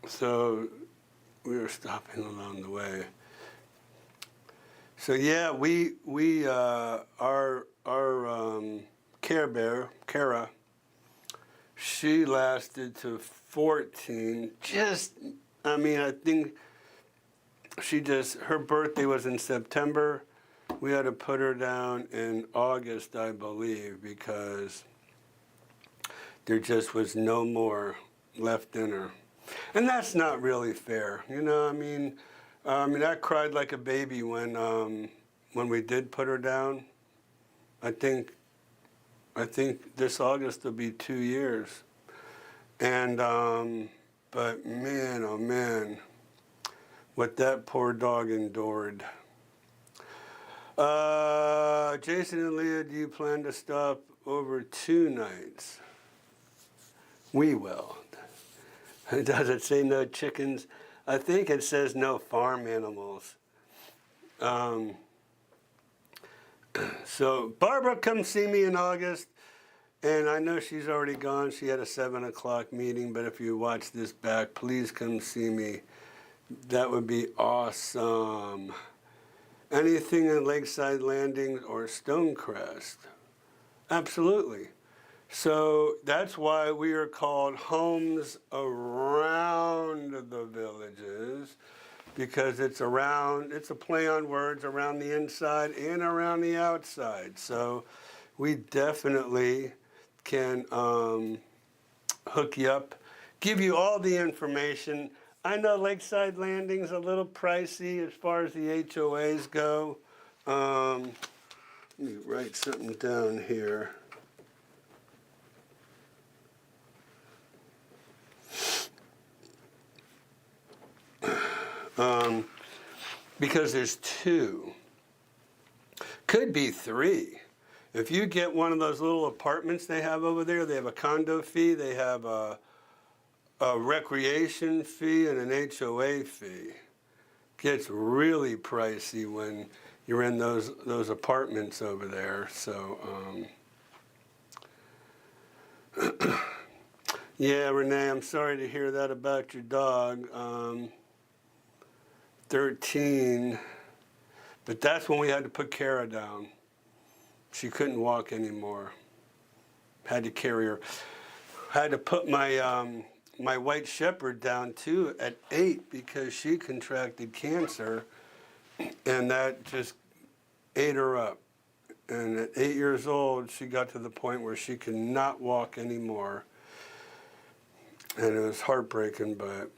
So we were stopping along the way. So yeah, our Care Bear, Kara, she lasted to 14. I think her birthday was in September. We had to put her down in August, I believe, because there just was no more left in her. And that's not really fair, you know, I mean, I cried like a baby when we did put her down. I think this August will be 2 years. And, but man, oh man, what that poor dog endured. Jason and Leah, do you plan to stop over 2 nights? We will. Does it say no chickens? I think it says no farm animals. So Barbara, come see me in August. And I know she's already gone. She had a 7 o'clock meeting, but if you watch this back, please come see me. That would be awesome. Anything in Lakeside Landing or Stonecrest? Absolutely. So that's why we are called Homes Around the Villages, because it's a play on words, around the inside and around the outside. So we definitely can hook you up, give you all the information. I know Lakeside Landing's a little pricey as far as the HOAs go. Let me write something down here. Because there's two, could be three. If you get one of those little apartments they have over there, they have a condo fee, they have a recreation fee, and an HOA fee. Gets really pricey when you're in those apartments over there. So, yeah, Renee, I'm sorry to hear that about your dog. 13, but that's when we had to put Kara down. She couldn't walk anymore. Had to carry her. Had to put my my white shepherd down too at 8 because she contracted cancer, and that just ate her up. And at 8 years old, she got to the point where she could not walk anymore, and it was heartbreaking, but.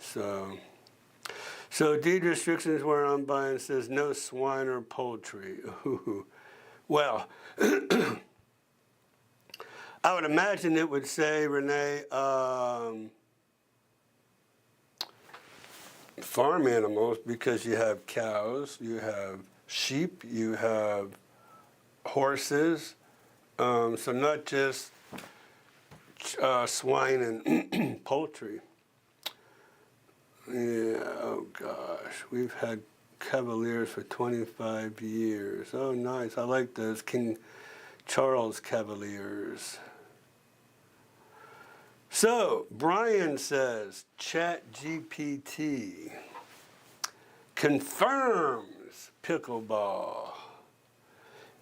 So deed restrictions where I'm buying says no swine or poultry. Ooh. Well, I would imagine it would say, Renee, farm animals, because you have cows, you have sheep, you have horses, so not just swine and poultry. Yeah, oh gosh, we've had Cavaliers for 25 years. Oh, nice. I like those King Charles Cavaliers. So, Brian says, ChatGPT confirms pickleball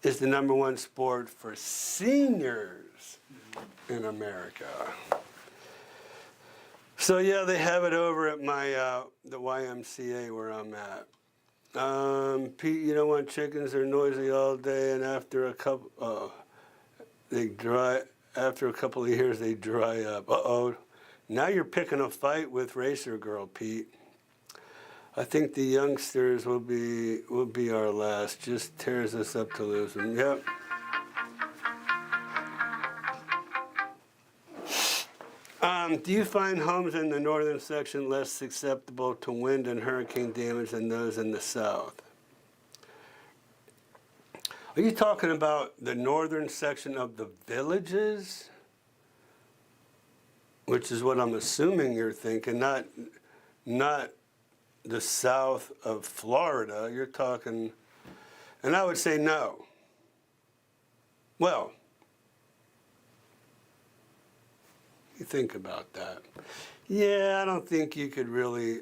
is the #1 sport for seniors in America. So yeah, they have it over at my the YMCA where I'm at. Pete, you don't want chickens? They're noisy all day, and after a couple of years they dry up. Now you're picking a fight with Racer Girl, Pete. I think the youngsters will be our last. Just tears us up to lose them. Yep. Do you find homes in the northern section less susceptible to wind and hurricane damage than those in the south? Are you talking about the northern section of the Villages? Which is what I'm assuming you're thinking, not the south of Florida. You're talking, and I would say no. Well, you think about that. Yeah, I don't think you could really,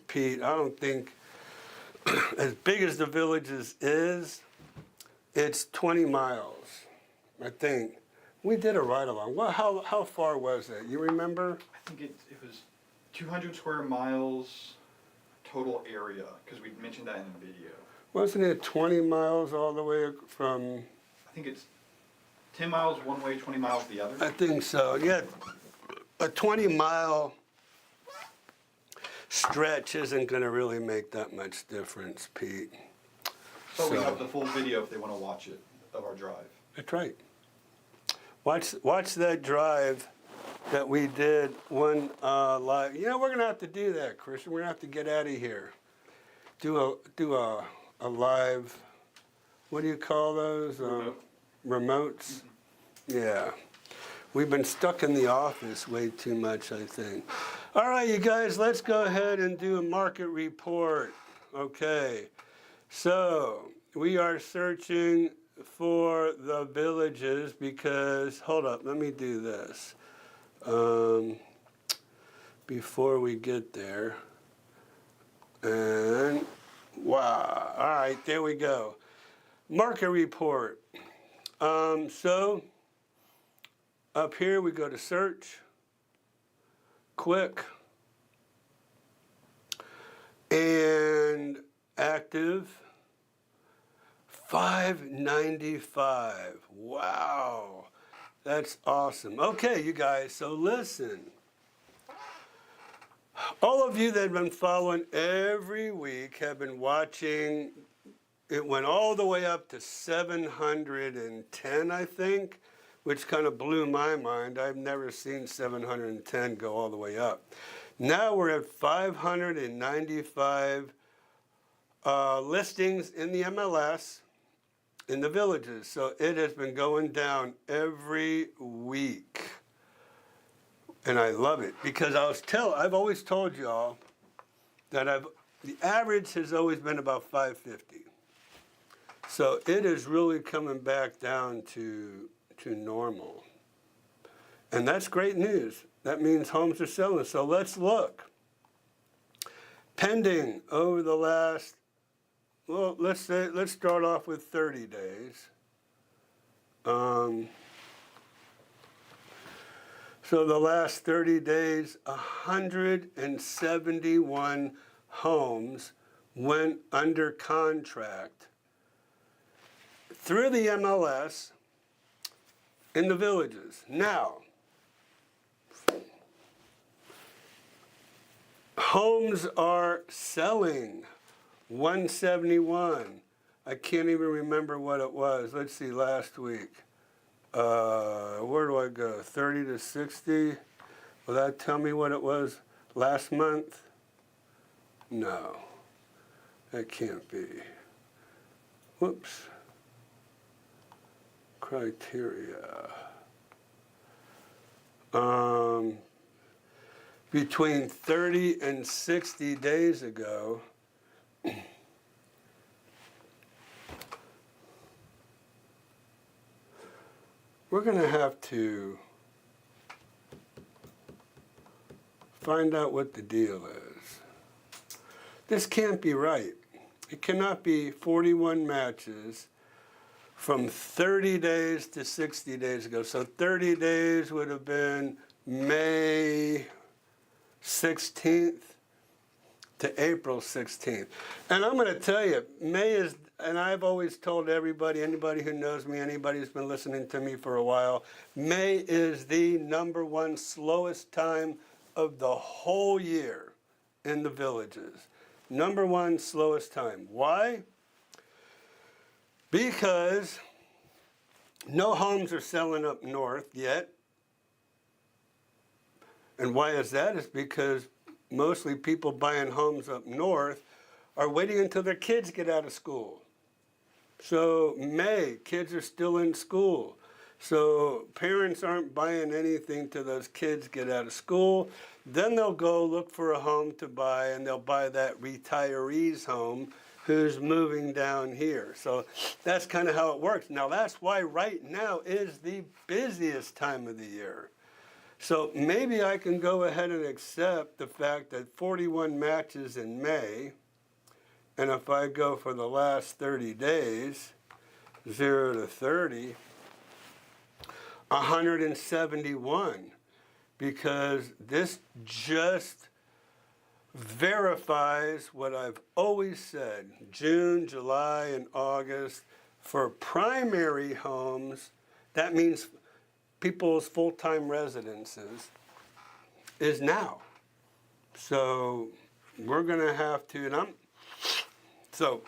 Pete, I don't think, as big as the Villages is, it's 20 miles, I think. We did a ride-along. Well, how far was it? You remember? I think it was 200 square miles total area, because we mentioned that in the video. Wasn't it 20 miles all the way from? I think it's 10 miles one way, 20 miles the other. I think so. Yeah, a 20-mile stretch isn't going to really make that much difference, Pete. So we have the full video if they want to watch it of our drive. That's right. Watch that drive that we did one live. You know, we're going to have to do that, Christian. We're going to have to get out of here. Do a live, what do you call those? Remotes? Yeah. We've been stuck in the office way too much, I think. All right, you guys, let's go ahead and do a market report. Okay. So, we are searching for the Villages because, hold up, let me do this. Before we get there. And, wow. All right, there we go. Market report. So, up here we go to search, quick, And active, 595. Wow, that's awesome. Okay, you guys, so listen. All of you that have been following every week have been watching. It went all the way up to 710, I think, which kind of blew my mind. I've never seen 710 go all the way up. Now we're at 595 listings in the MLS in the villages. So it has been going down every week. And I love it because I've always told y'all that the average has always been about 550. So it is really coming back down to normal. And that's great news. That means homes are selling. So let's look. Pending over the last, well, let's start off with 30 days. So the last 30 days, 171 homes went under contract through the MLS in the villages. Now, homes are selling, 171. I can't even remember what it was. Let's see, last week. Where do I go? 30 to 60? Will that tell me what it was last month? No, that can't be. Whoops. Criteria. Between 30 and 60 days ago, we're going to have to find out what the deal is. This can't be right. It cannot be 41 matches from 30 days to 60 days ago. So 30 days would have been May 16th to April 16th. And I'm going to tell you, May is, and I've always told everybody, anybody who knows me, anybody who's been listening to me for a while, May is the #1 slowest time of the whole year in the villages. #1 slowest time. Why? Because no homes are selling up north yet. And why is that? It's because mostly people buying homes up north are waiting until their kids get out of school. So May, kids are still in school. So parents aren't buying anything till those kids get out of school. Then they'll go look for a home to buy, and they'll buy that retiree's home who's moving down here. So that's kind of how it works. Now that's why right now is the busiest time of the year. So maybe I can go ahead and accept the fact that 41 matches in May, and if I go for the last 30 days, 0 to 30, 171, because this just verifies what I've always said. June, July, and August for primary homes, that means people's full-time residences, is now. So we're going to have to, and I'm going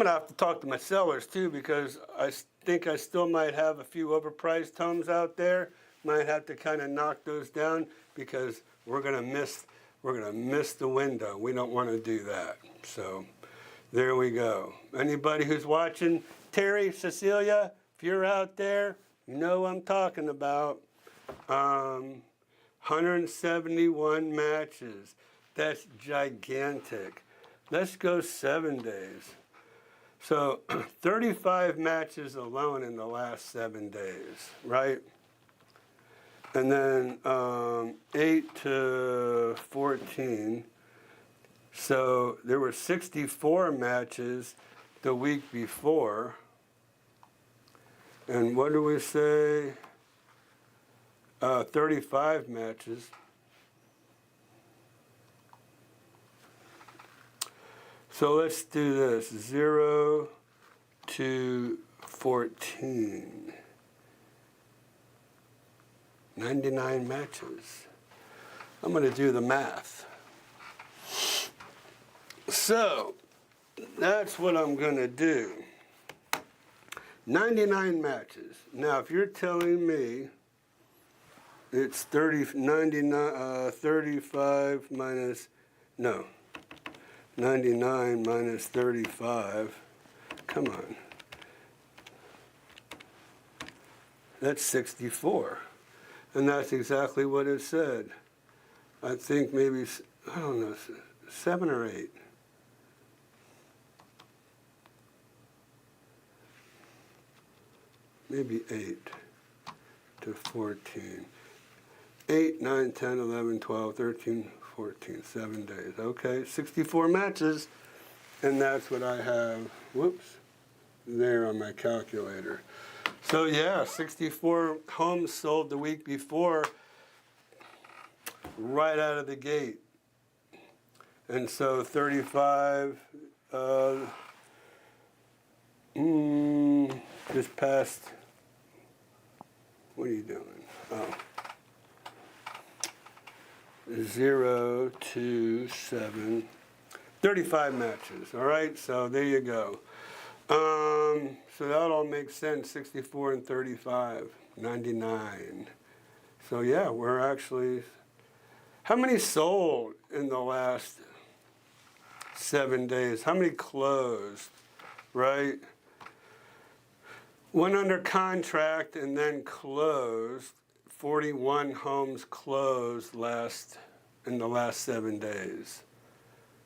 to have to talk to my sellers too, because I think I still might have a few overpriced homes out there. Might have to kind of knock those down because we're going to miss the window. We don't want to do that. So there we go. Anybody who's watching, Terry, Cecilia, if you're out there, you know what I'm talking about. 171 matches. That's gigantic. Let's go 7 days. So 35 matches alone in the last 7 days, right? And then 8 to 14. So there were 64 matches the week before. And what do we say? 35 matches. So let's do this, 0 to 14. 99 matches. I'm going to do the math. So that's what I'm going to do. 99 matches. Now, if you're telling me it's 35 minus, no, 99 minus 35, come on. That's 64. And that's exactly what it said. I think maybe, I don't know, 7 or 8. Maybe 8 to 14. 8, 9, 10, 11, 12, 13, 14, 7 days. Okay, 64 matches. And that's what I have, whoops, there on my calculator. So yeah, 64 homes sold the week before, right out of the gate. And so 35, just past, what are you doing? Oh. 0 to 7, 35 matches, all right? So there you go. So that all makes sense, 64 and 35, 99. So yeah, we're actually, how many sold in the last 7 days? How many closed, right? Went under contract and then closed. 41 homes closed in the last 7 days.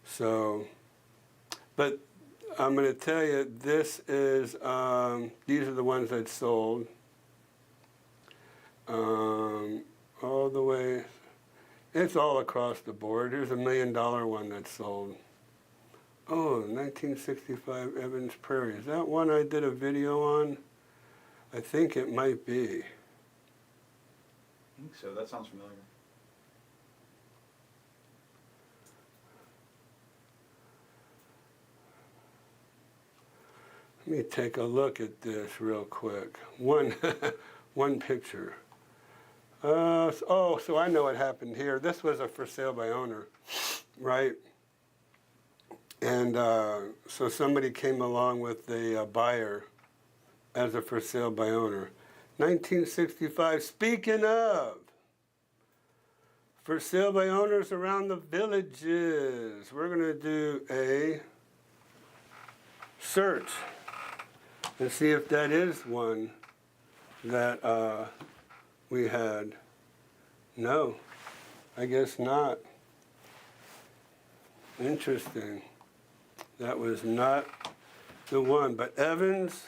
So, but I'm going to tell you, this is, these are the ones that sold. All the way, it's all across the board. Here's $1 million one that sold. Oh, 1965 Evans Prairie. Is that one I did a video on? I think it might be. I think so. That sounds familiar. Let me take a look at this real quick. One picture. So I know what happened here. This was a for sale by owner, right? And so somebody came along with a buyer as a for sale by owner. 1965, speaking of, for sale by owners around the villages. We're going to do a search and see if that is one that we had. No, I guess not. Interesting. That was not the one. But Evans,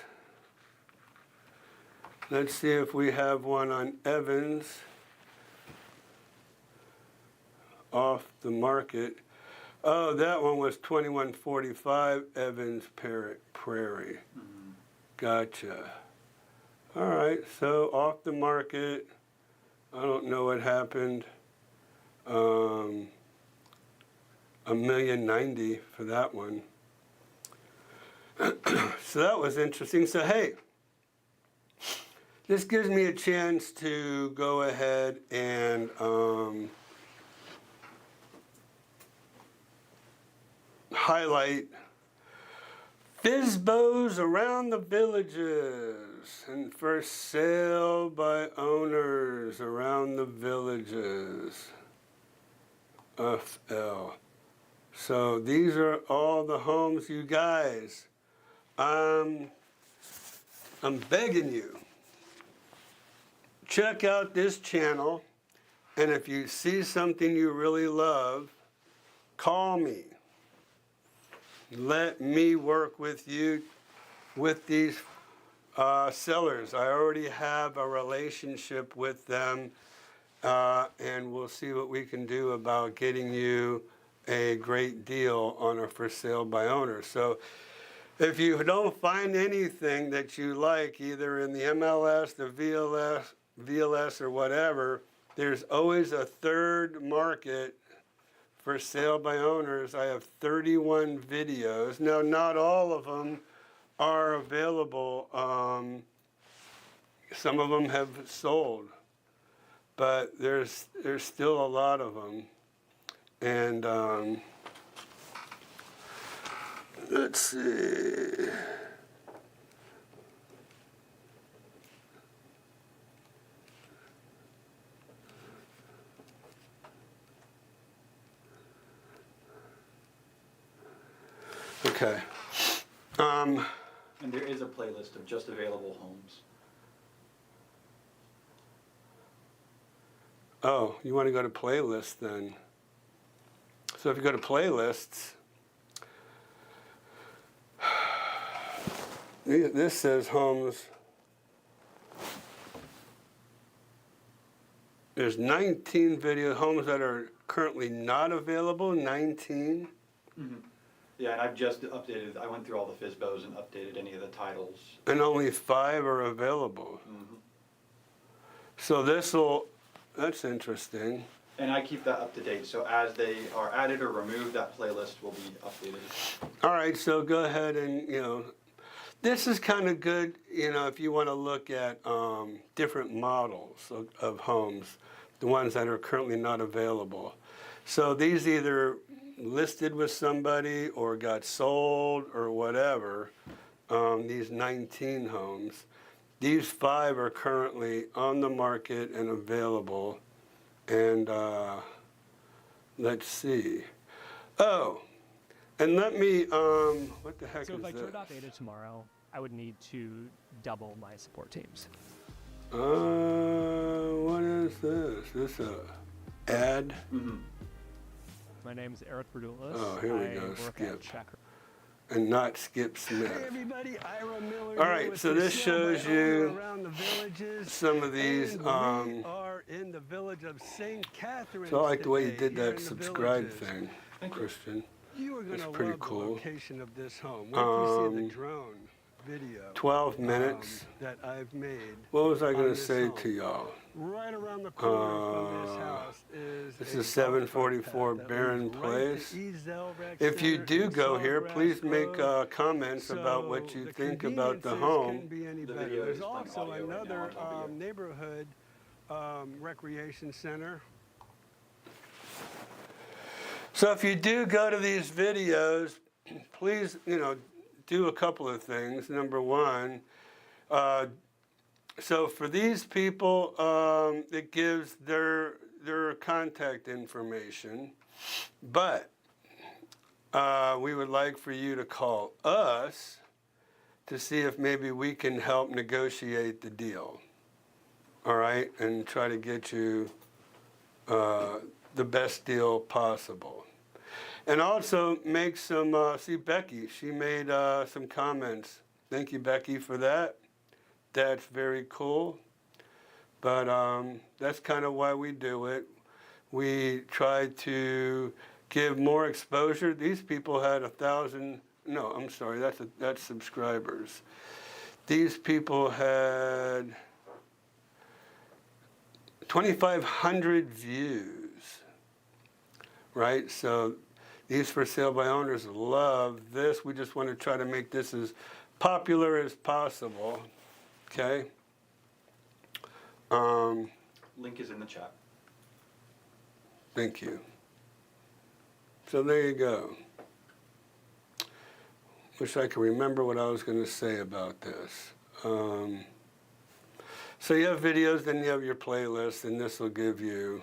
let's see if we have one on Evans off the market. Oh, that one was 2145 Evans Prairie. Mm-hmm. Gotcha. All right, so off the market. I don't know what happened. $1,090,000 for that one. So that was interesting. So hey, this gives me a chance to go ahead and highlight FSBOs around the villages and for sale by owners around the villages. FL. So these are all the homes, you guys. I'm begging you, check out this channel, and if you see something you really love, call me. Let me work with you with these sellers. I already have a relationship with them, and we'll see what we can do about getting you a great deal on a for sale by owner. So if you don't find anything that you like, either in the MLS, the VLS or whatever, there's always a third market for sale by owners. I have 31 videos. Now, not all of them are available. Some of them have sold, but there's still a lot of them. And let's see. Okay. And there is a playlist of just available homes. Oh, you want to go to playlists then? So if you go to playlists, this says homes. There's 19 video homes that are currently not available, 19. Mm-hmm. Yeah, and I've just updated, I went through all the FSBOs and updated any of the titles. And only 5 are available. Mm-hmm. So that's interesting. And I keep that up to date, so as they are added or removed, that playlist will be updated. All right, so go ahead and, this is kind of good, if you want to look at different models of homes, the ones that are currently not available. So these either listed with somebody or got sold or whatever, these 19 homes. These 5 are currently on the market and available. And let's see. Oh, and let me, what the heck So is if I this? turned off Ada tomorrow, I would need to double my support teams. What is this? This a ad? Mm-hmm. My name is Eric Verdulis. Oh, here we I go, work Skip. at Checker. And not Skip Hey Smith. everybody, Ira Miller. All here right, with so the this show shows by you owner around the villages. Some of these. And we are in the village of St. Catharines. So I like the way you today, did here that in the subscribe villages. thing, Thank you. Christian. You are going That's to pretty love cool. the location of this home. Wait till you see the drone video. 12 minutes. That I've made. What was I on going to this say home. to y'all? Right around the corner from this Uh, house is this a is golf cart 744 path that Barron leads right Place. to Ezel Rec If you Center do and go here, Sawgrass please make Road. comments about what you the think about the conveniences home. couldn't be any The better. video There's is playing also audio right now another on top of you. neighborhood recreation center. So if you do go to these videos, please, do a couple of things. Number one, so for these people, it gives their contact information, but we would like for you to call us to see if maybe we can help negotiate the deal. All right, and try to get you the best deal possible. And also make some, see Becky, she made some comments. Thank you, Becky, for that. That's very cool. But that's kind of why we do it. We try to give more exposure. These people had 1,000, no, I'm sorry, that's subscribers. These people had 2,500 views, right? So these for sale by owners love this. We just want to try to make this as popular as possible, okay? Link is in the chat. Thank you. So there you go. Wish I could remember what I was going to say about this. So you have videos, then you have your playlist, and this will give you.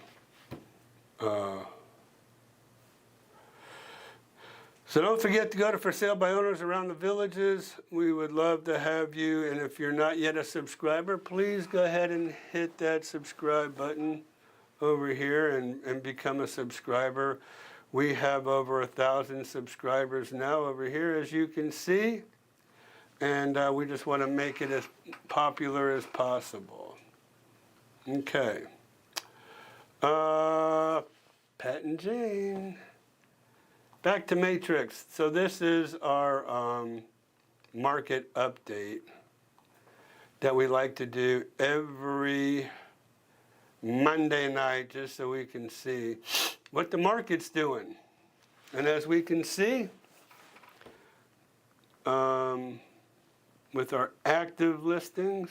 So don't forget to go to For Sale by Owners Around the Villages. We would love to have you. And if you're not yet a subscriber, please go ahead and hit that subscribe button over here and become a subscriber. We have over 1,000 subscribers now over here, as you can see. And we just want to make it as popular as possible. Okay. Pat and Jane. Back to Matrix. So this is our market update that we like to do every Monday night, just so we can see. what the market's doing. And as we can see, with our active listings.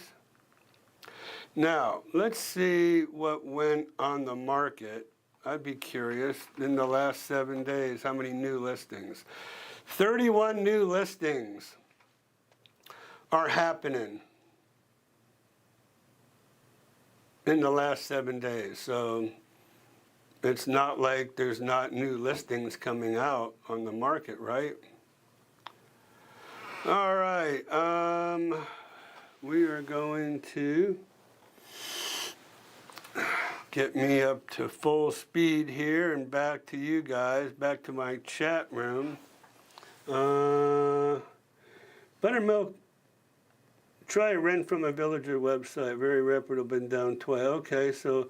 Now, let's see what went on the market. I'd be curious, in the last 7 days, how many new listings? 31 new listings are happening in the last 7 days. So it's not like there's not new listings coming out on the market, right? All right, we are going to get me up to full speed here and back to you guys, back to my chat room. Buttermilk, try rent from a villager website, very reputable, been down twice. Okay, so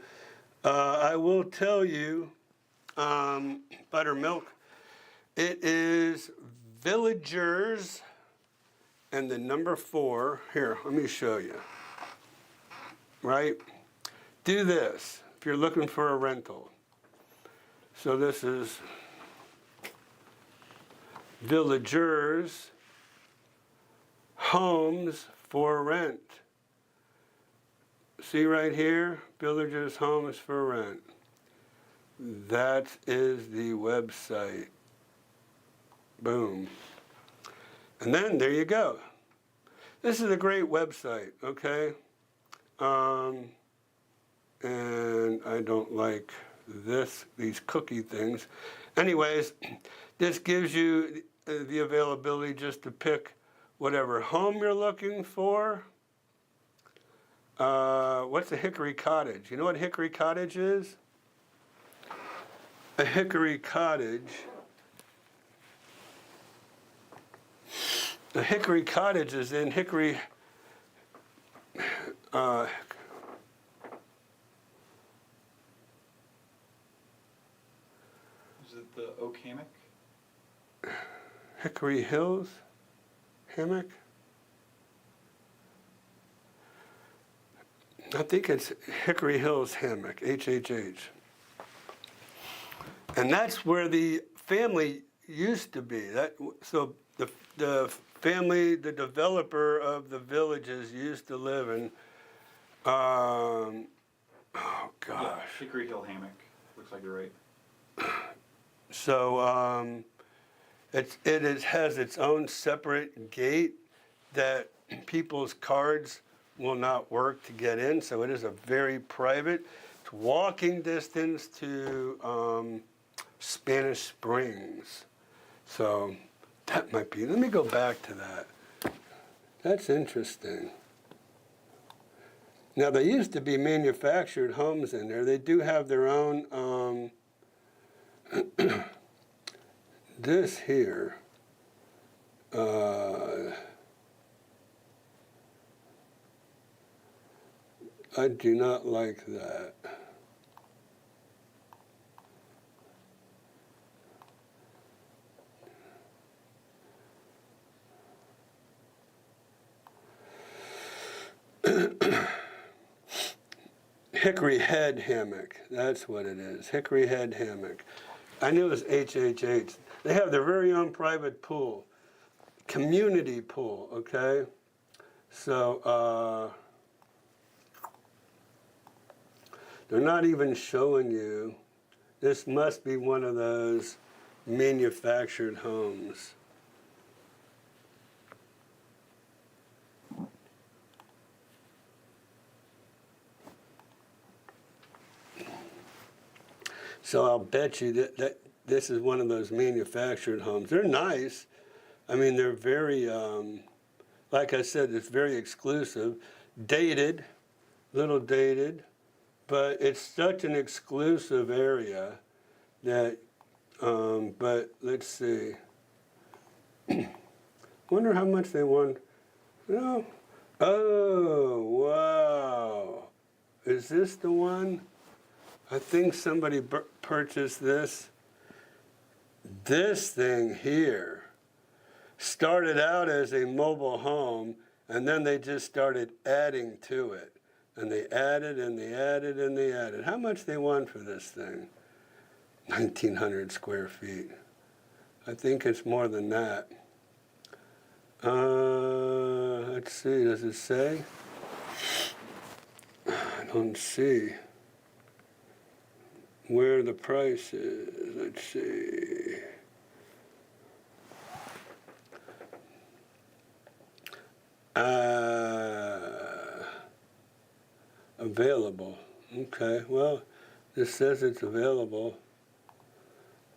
I will tell you, Buttermilk, it is villagers and the number 4. Here, let me show you. Right? Do this if you're looking for a rental. So this is villagers homes for rent. See right here, villagers homes for rent. That is the website. Boom. And then there you go. This is a great website, okay? And I don't like these cookie things. Anyways, this gives you the availability just to pick whatever home you're looking for. What's a hickory cottage? You know what hickory cottage is? A hickory cottage. The hickory cottage is in Hickory. Is it the oak hammock? Hickory Hills hammock. I think it's Hickory Hills hammock, HHH. And that's where the family used to be. So the family, the developer of the villages used to live in, oh Yeah, gosh. Hickory Hill hammock. Looks like you're right. So it has its own separate gate that people's cards will not work to get in. So it is a very private, it's walking distance to Spanish Springs. So that might be, let me go back to that. That's interesting. Now, there used to be manufactured homes in there. They do have their own, this here, I do not like that. Hickory Head hammock, that's what it is, Hickory Head hammock. I knew it was HHH. They have their very own private pool, community pool, okay? So, they're not even showing you. This must be one of those manufactured homes. So I'll bet you that this is one of those manufactured homes. They're nice. I mean, they're very, like I said, it's very exclusive. Dated, little dated, but it's such an exclusive area that, but let's see. Wonder how much they want. No. Oh, wow. Is this the one? I think somebody purchased this. This thing here started out as a mobile home, and then they just started adding to it. And they added, and they added, and they added. How much they want for this thing? 1,900 square feet. I think it's more than that. Let's see, does it say? I don't see where the price is. Let's see. Available. Okay, well, this says it's available.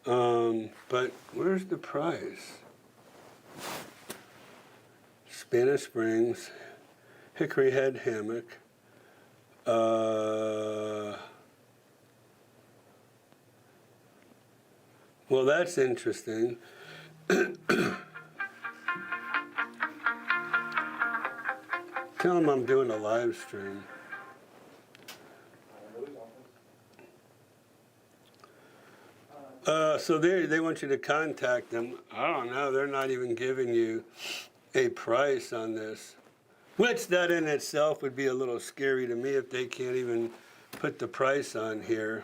But where's the price? Spanish Springs, Hickory Head Hammock. Well, that's interesting. Tell them I'm doing a live stream. So they want you to contact them. I don't know, they're not even giving you a price on this, which that in itself would be a little scary to me if they can't even put the price on here.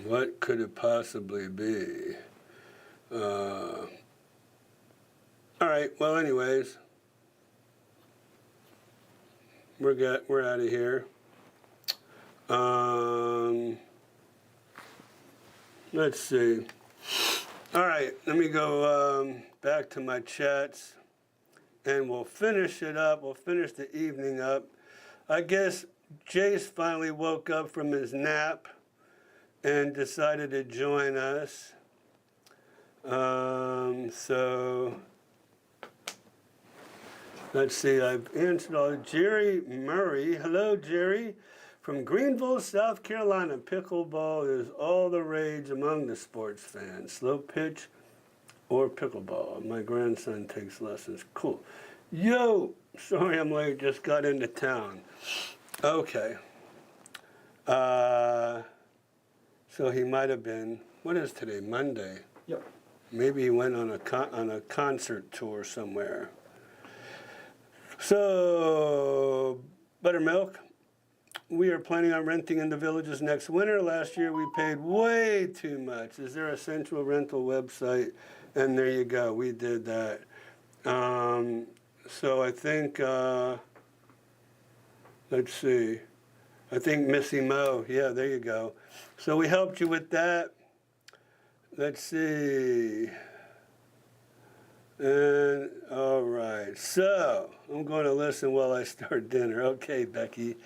What could it possibly be? All right, well, anyways, we're out of here. Let's see. All right, let me go back to my chats, and we'll finish it up. We'll finish the evening up. I guess Jace finally woke up from his nap and decided to join us. So let's see. I've answered all. Jerry Murray. Hello, Jerry. From Greenville, South Carolina, pickleball is all the rage among the sports fans. Slow pitch or pickleball. My grandson takes lessons. Cool. Yo, sorry I'm late, just got into town. Okay. So he might have been, what is today, Monday? Yep. Maybe he went on a concert tour somewhere. So, Buttermilk. We are planning on renting in the Villages next winter. Last year we paid way too much. Is there a central rental website? And there you go, we did that. So I think, let's see, I think Missy Mo, yeah, there you go. So we helped you with that. Let's see. And, all right, so I'm going to listen while I start dinner. Okay, Becky.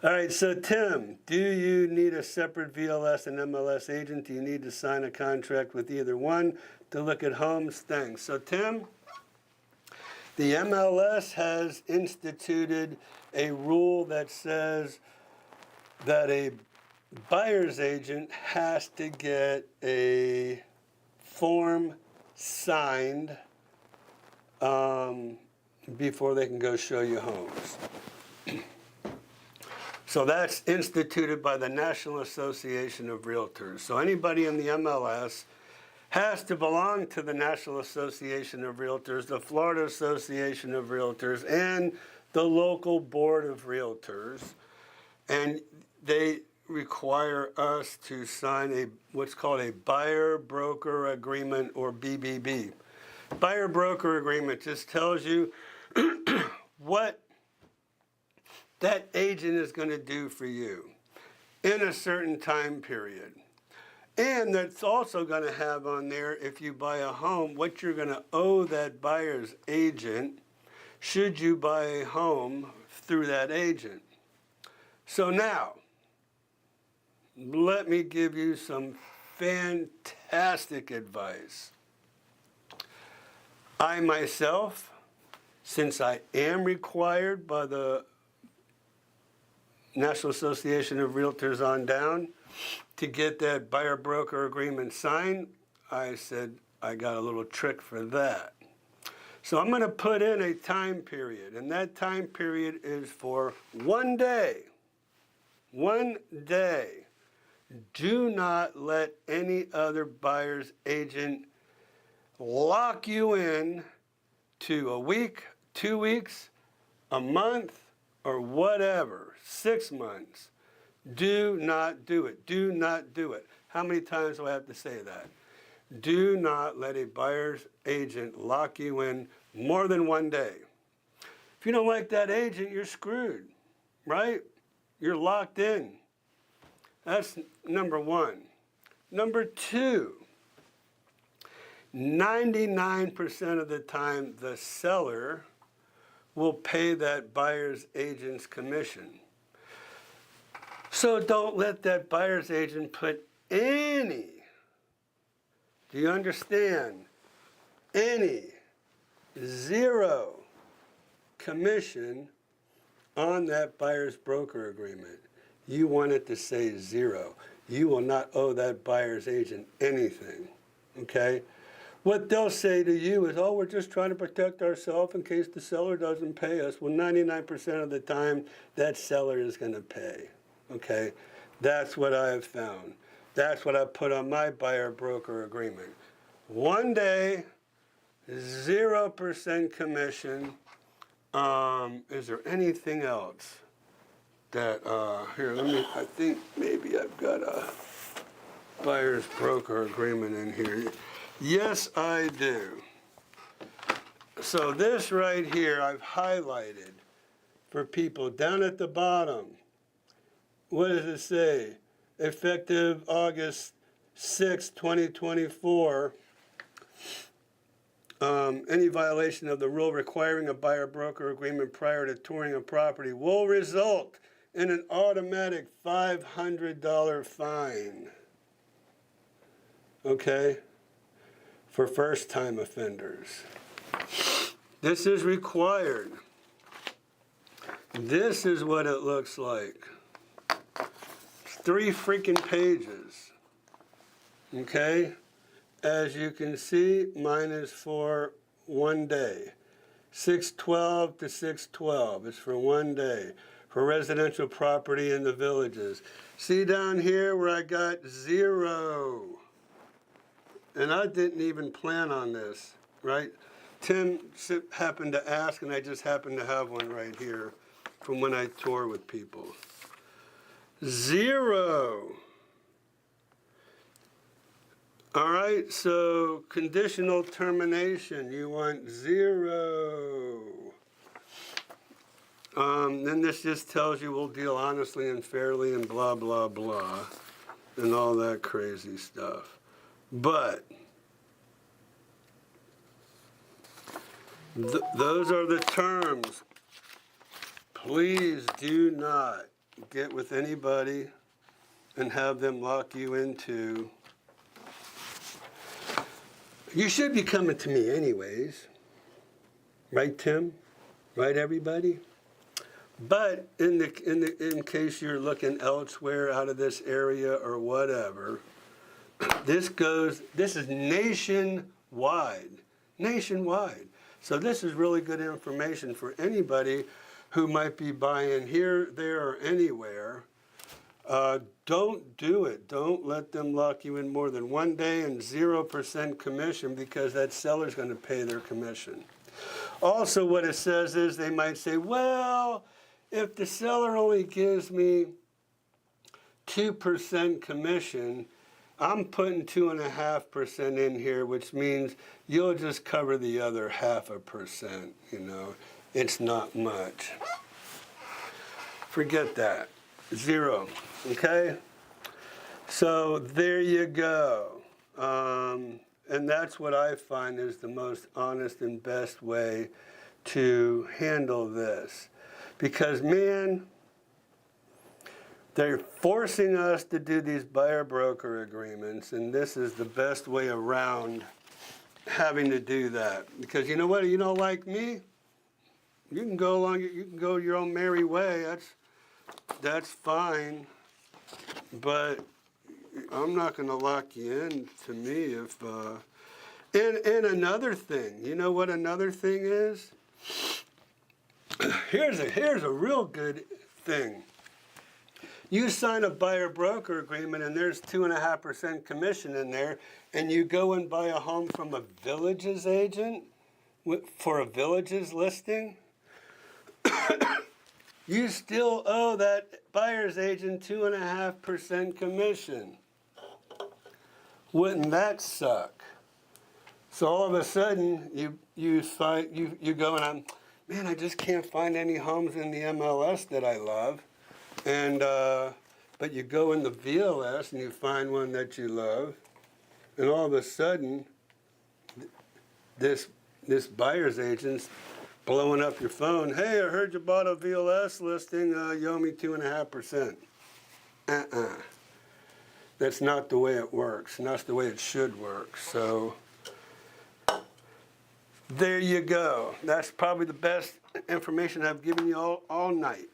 All right, so Tim, do you need a separate VLS and MLS agent? Do you need to sign a contract with either one to look at homes? Thanks. So Tim, the MLS has instituted a rule that says that a buyer's agent has to get a form signed before they can go show you homes. So that's instituted by the National Association of Realtors. So anybody in the MLS has to belong to the National Association of Realtors, the Florida Association of Realtors, and the local Board of Realtors. And they require us to sign what's called a buyer broker agreement, or BBB. Buyer broker agreement just tells you what that agent is going to do for you in a certain time period. And that's also going to have on there, if you buy a home, what you're going to owe that buyer's agent should you buy a home through that agent. So now, let me give you some fantastic advice. I myself, since I am required by the National Association of Realtors on down to get that buyer broker agreement signed, I said I got a little trick for that. So I'm going to put in a time period, and that time period is for 1 day. 1 day. Do not let any other buyer's agent lock you in to a week, 2 weeks, a month, or whatever, 6 months. Do not do it. Do not do it. How many times do I have to say that? Do not let a buyer's agent lock you in more than 1 day. If you don't like that agent, you're screwed, right? You're locked in. That's number one. Number two, 99% of the time, the seller will pay that buyer's agent's commission. So don't let that buyer's agent put any, do you understand? Any, zero commission on that buyer's broker agreement. You want it to say zero. You will not owe that buyer's agent anything, okay? What they'll say to you is, oh, we're just trying to protect ourselves in case the seller doesn't pay us. Well, 99% of the time, that seller is going to pay, okay? That's what I've found. That's what I put on my buyer broker agreement. 1 day, 0% commission. Is there anything else that, here, I think maybe I've got a buyer's broker agreement in here. Yes, I do. So this right here I've highlighted for people down at the bottom. What does it say? Effective August 6, 2024. Any violation of the rule requiring a buyer-broker agreement prior to touring a property will result in an automatic $500 fine. Okay? For first-time offenders. This is required. This is what it looks like. 3 freaking pages. Okay? As you can see, mine is for 1 day. 6/12 to 6/12. It's for 1 day. For residential property in the villages. See down here where I got 0. And I didn't even plan on this, right? Tim happened to ask, and I just happened to have one right here from when I tour with people. 0. All right, so conditional termination, you want 0. Then this just tells you we'll deal honestly and fairly and blah, blah, blah, and all that crazy stuff. But those are the terms. Please do not get with anybody and have them lock you into. You should be coming to me anyways. Right, Tim? Right, everybody? But in case you're looking elsewhere out of this area or whatever, this is nationwide. Nationwide. So this is really good information for anybody who might be buying here, there, or anywhere. Don't do it. Don't let them lock you in more than 1 day and 0% commission, because that seller's going to pay their commission. Also, what it says is they might say, well, if the seller only gives me 2% commission, I'm putting 2.5% in here, which means you'll just cover the other 0.5%, you know. It's not much. Forget that. 0, okay? So there you go. And that's what I find is the most honest and best way to handle this. Because, man, they're forcing us to do these buyer-broker agreements, and this is the best way around having to do that. Because you know what? You don't like me? You can go along. You can go your own merry way. That's fine. But I'm not going to lock you in to me if. And another thing. You know what another thing is? Here's a real good thing. You sign a buyer-broker agreement and there's 2.5% commission in there, and you go and buy a home from a villages agent for a villages listing. you still owe that buyer's agent 2.5% commission. Wouldn't that suck? So all of a sudden, you go and man, I just can't find any homes in the MLS that I love, and but you go in the VLS and you find one that you love, and all of a sudden, this buyer's agent's blowing up your phone. Hey, I heard you bought a VLS listing. You owe me 2.5%. That's not the way it works, and that's the way it should work. So there you go. That's probably the best information I've given you all night.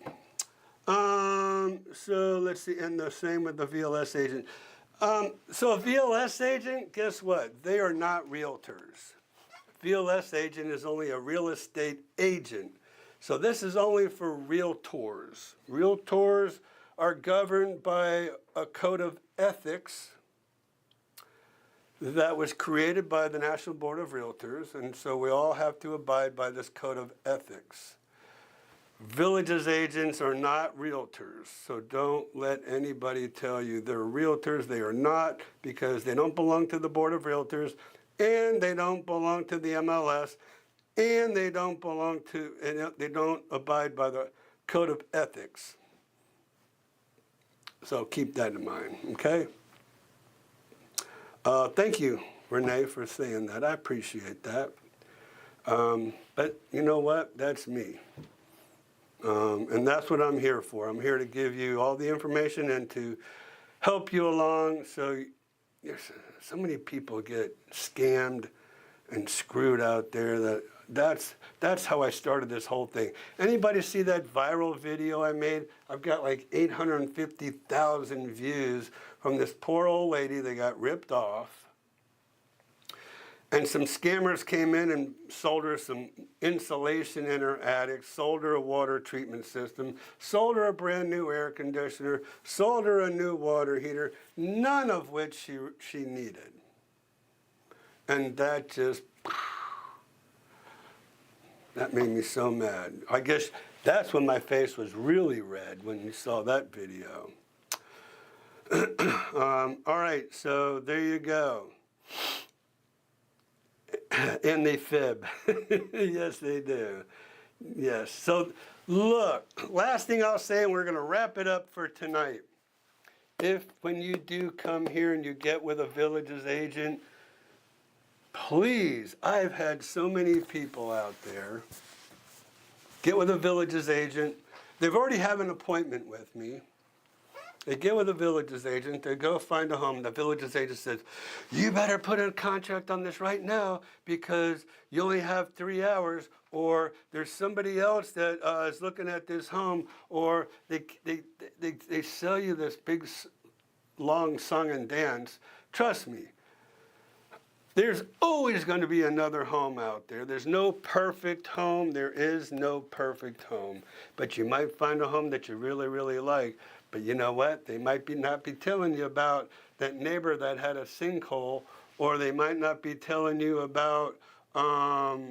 So let's see, and the same with the VLS agent. So a VLS agent, guess what? They are not realtors. VLS agent is only a real estate agent. So this is only for realtors. Realtors are governed by a code of ethics that was created by the National Board of Realtors, and so we all have to abide by this code of ethics. Villages agents are not realtors, so don't let anybody tell you they're realtors. They are not, because they don't belong to the Board of Realtors, and they don't belong to the MLS, and they don't belong to, and they don't abide by the code of ethics. So keep that in mind, okay? Thank you, Renee, for saying that. I appreciate that. But you know what? That's me. And that's what I'm here for. I'm here to give you all the information and to help you along. So many people get scammed and screwed out there. That's how I started this whole thing. Anybody see that viral video I made? I've got like 850,000 views from this poor old lady that got ripped off. And some scammers came in and sold her some insulation in her attic, sold her a water treatment system, sold her a brand new air conditioner, sold her a new water heater, none of which she needed. And that made me so mad. I guess that's when my face was really red, when you saw that video. All right, so there you go. And they fib. Yes, they do. Yes. So look, last thing I'll say, and we're going to wrap it up for tonight. When you do come here and you get with a Villages agent, please, I've had so many people out there get with a Villages agent. They've already have an appointment with me. They get with a Villages agent, they go find a home. The Villages agent says, you better put a contract on this right now because you only have 3 hours, or there's somebody else that is looking at this home, or they sell you this big, long song and dance. Trust me, there's always going to be another home out there. There's no perfect home. There is no perfect home. But you might find a home that you really, really like. But you know what? They might not be telling you about that neighbor that had a sinkhole, or they might not be telling you about, about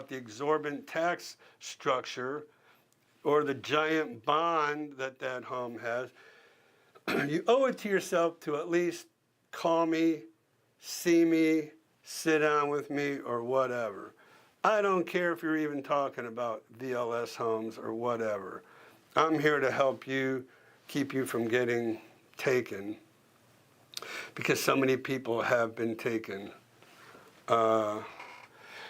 the exorbitant tax structure or the giant bond that home has. You owe it to yourself to at least call me, see me, sit down with me, or whatever. I don't care if you're even talking about VLS homes or whatever. I'm here to help you, keep you from getting taken, because so many people have been taken.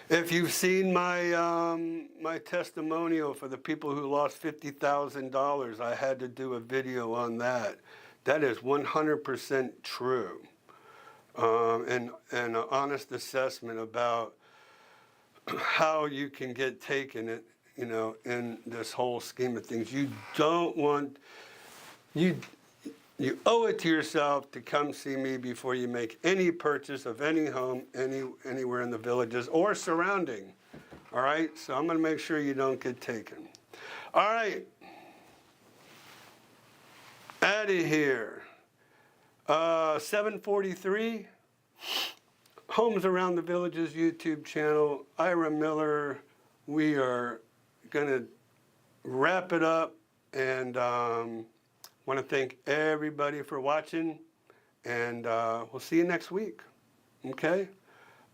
If you've seen my testimonial for the people who lost $50,000, I had to do a video on that. That is 100% true. And an honest assessment about how you can get taken, in this whole scheme of things. You don't want, you owe it to yourself to come see me before you make any purchase of any home anywhere in the Villages or surrounding. All right, so I'm going to make sure you don't get taken. All right, out of here. 7:43. Homes Around the Villages YouTube channel. Ira Miller. wrap it up, and want to thank everybody for watching, and we'll see you next week. Okay?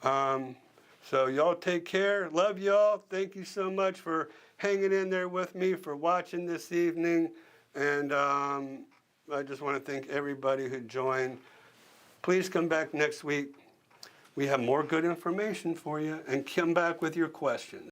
So y'all take care. Love y'all. Thank you so much for hanging in there with me, for watching this evening. And I just want to thank everybody who joined. Please come back next week. We have more good information for you, and come back with your questions.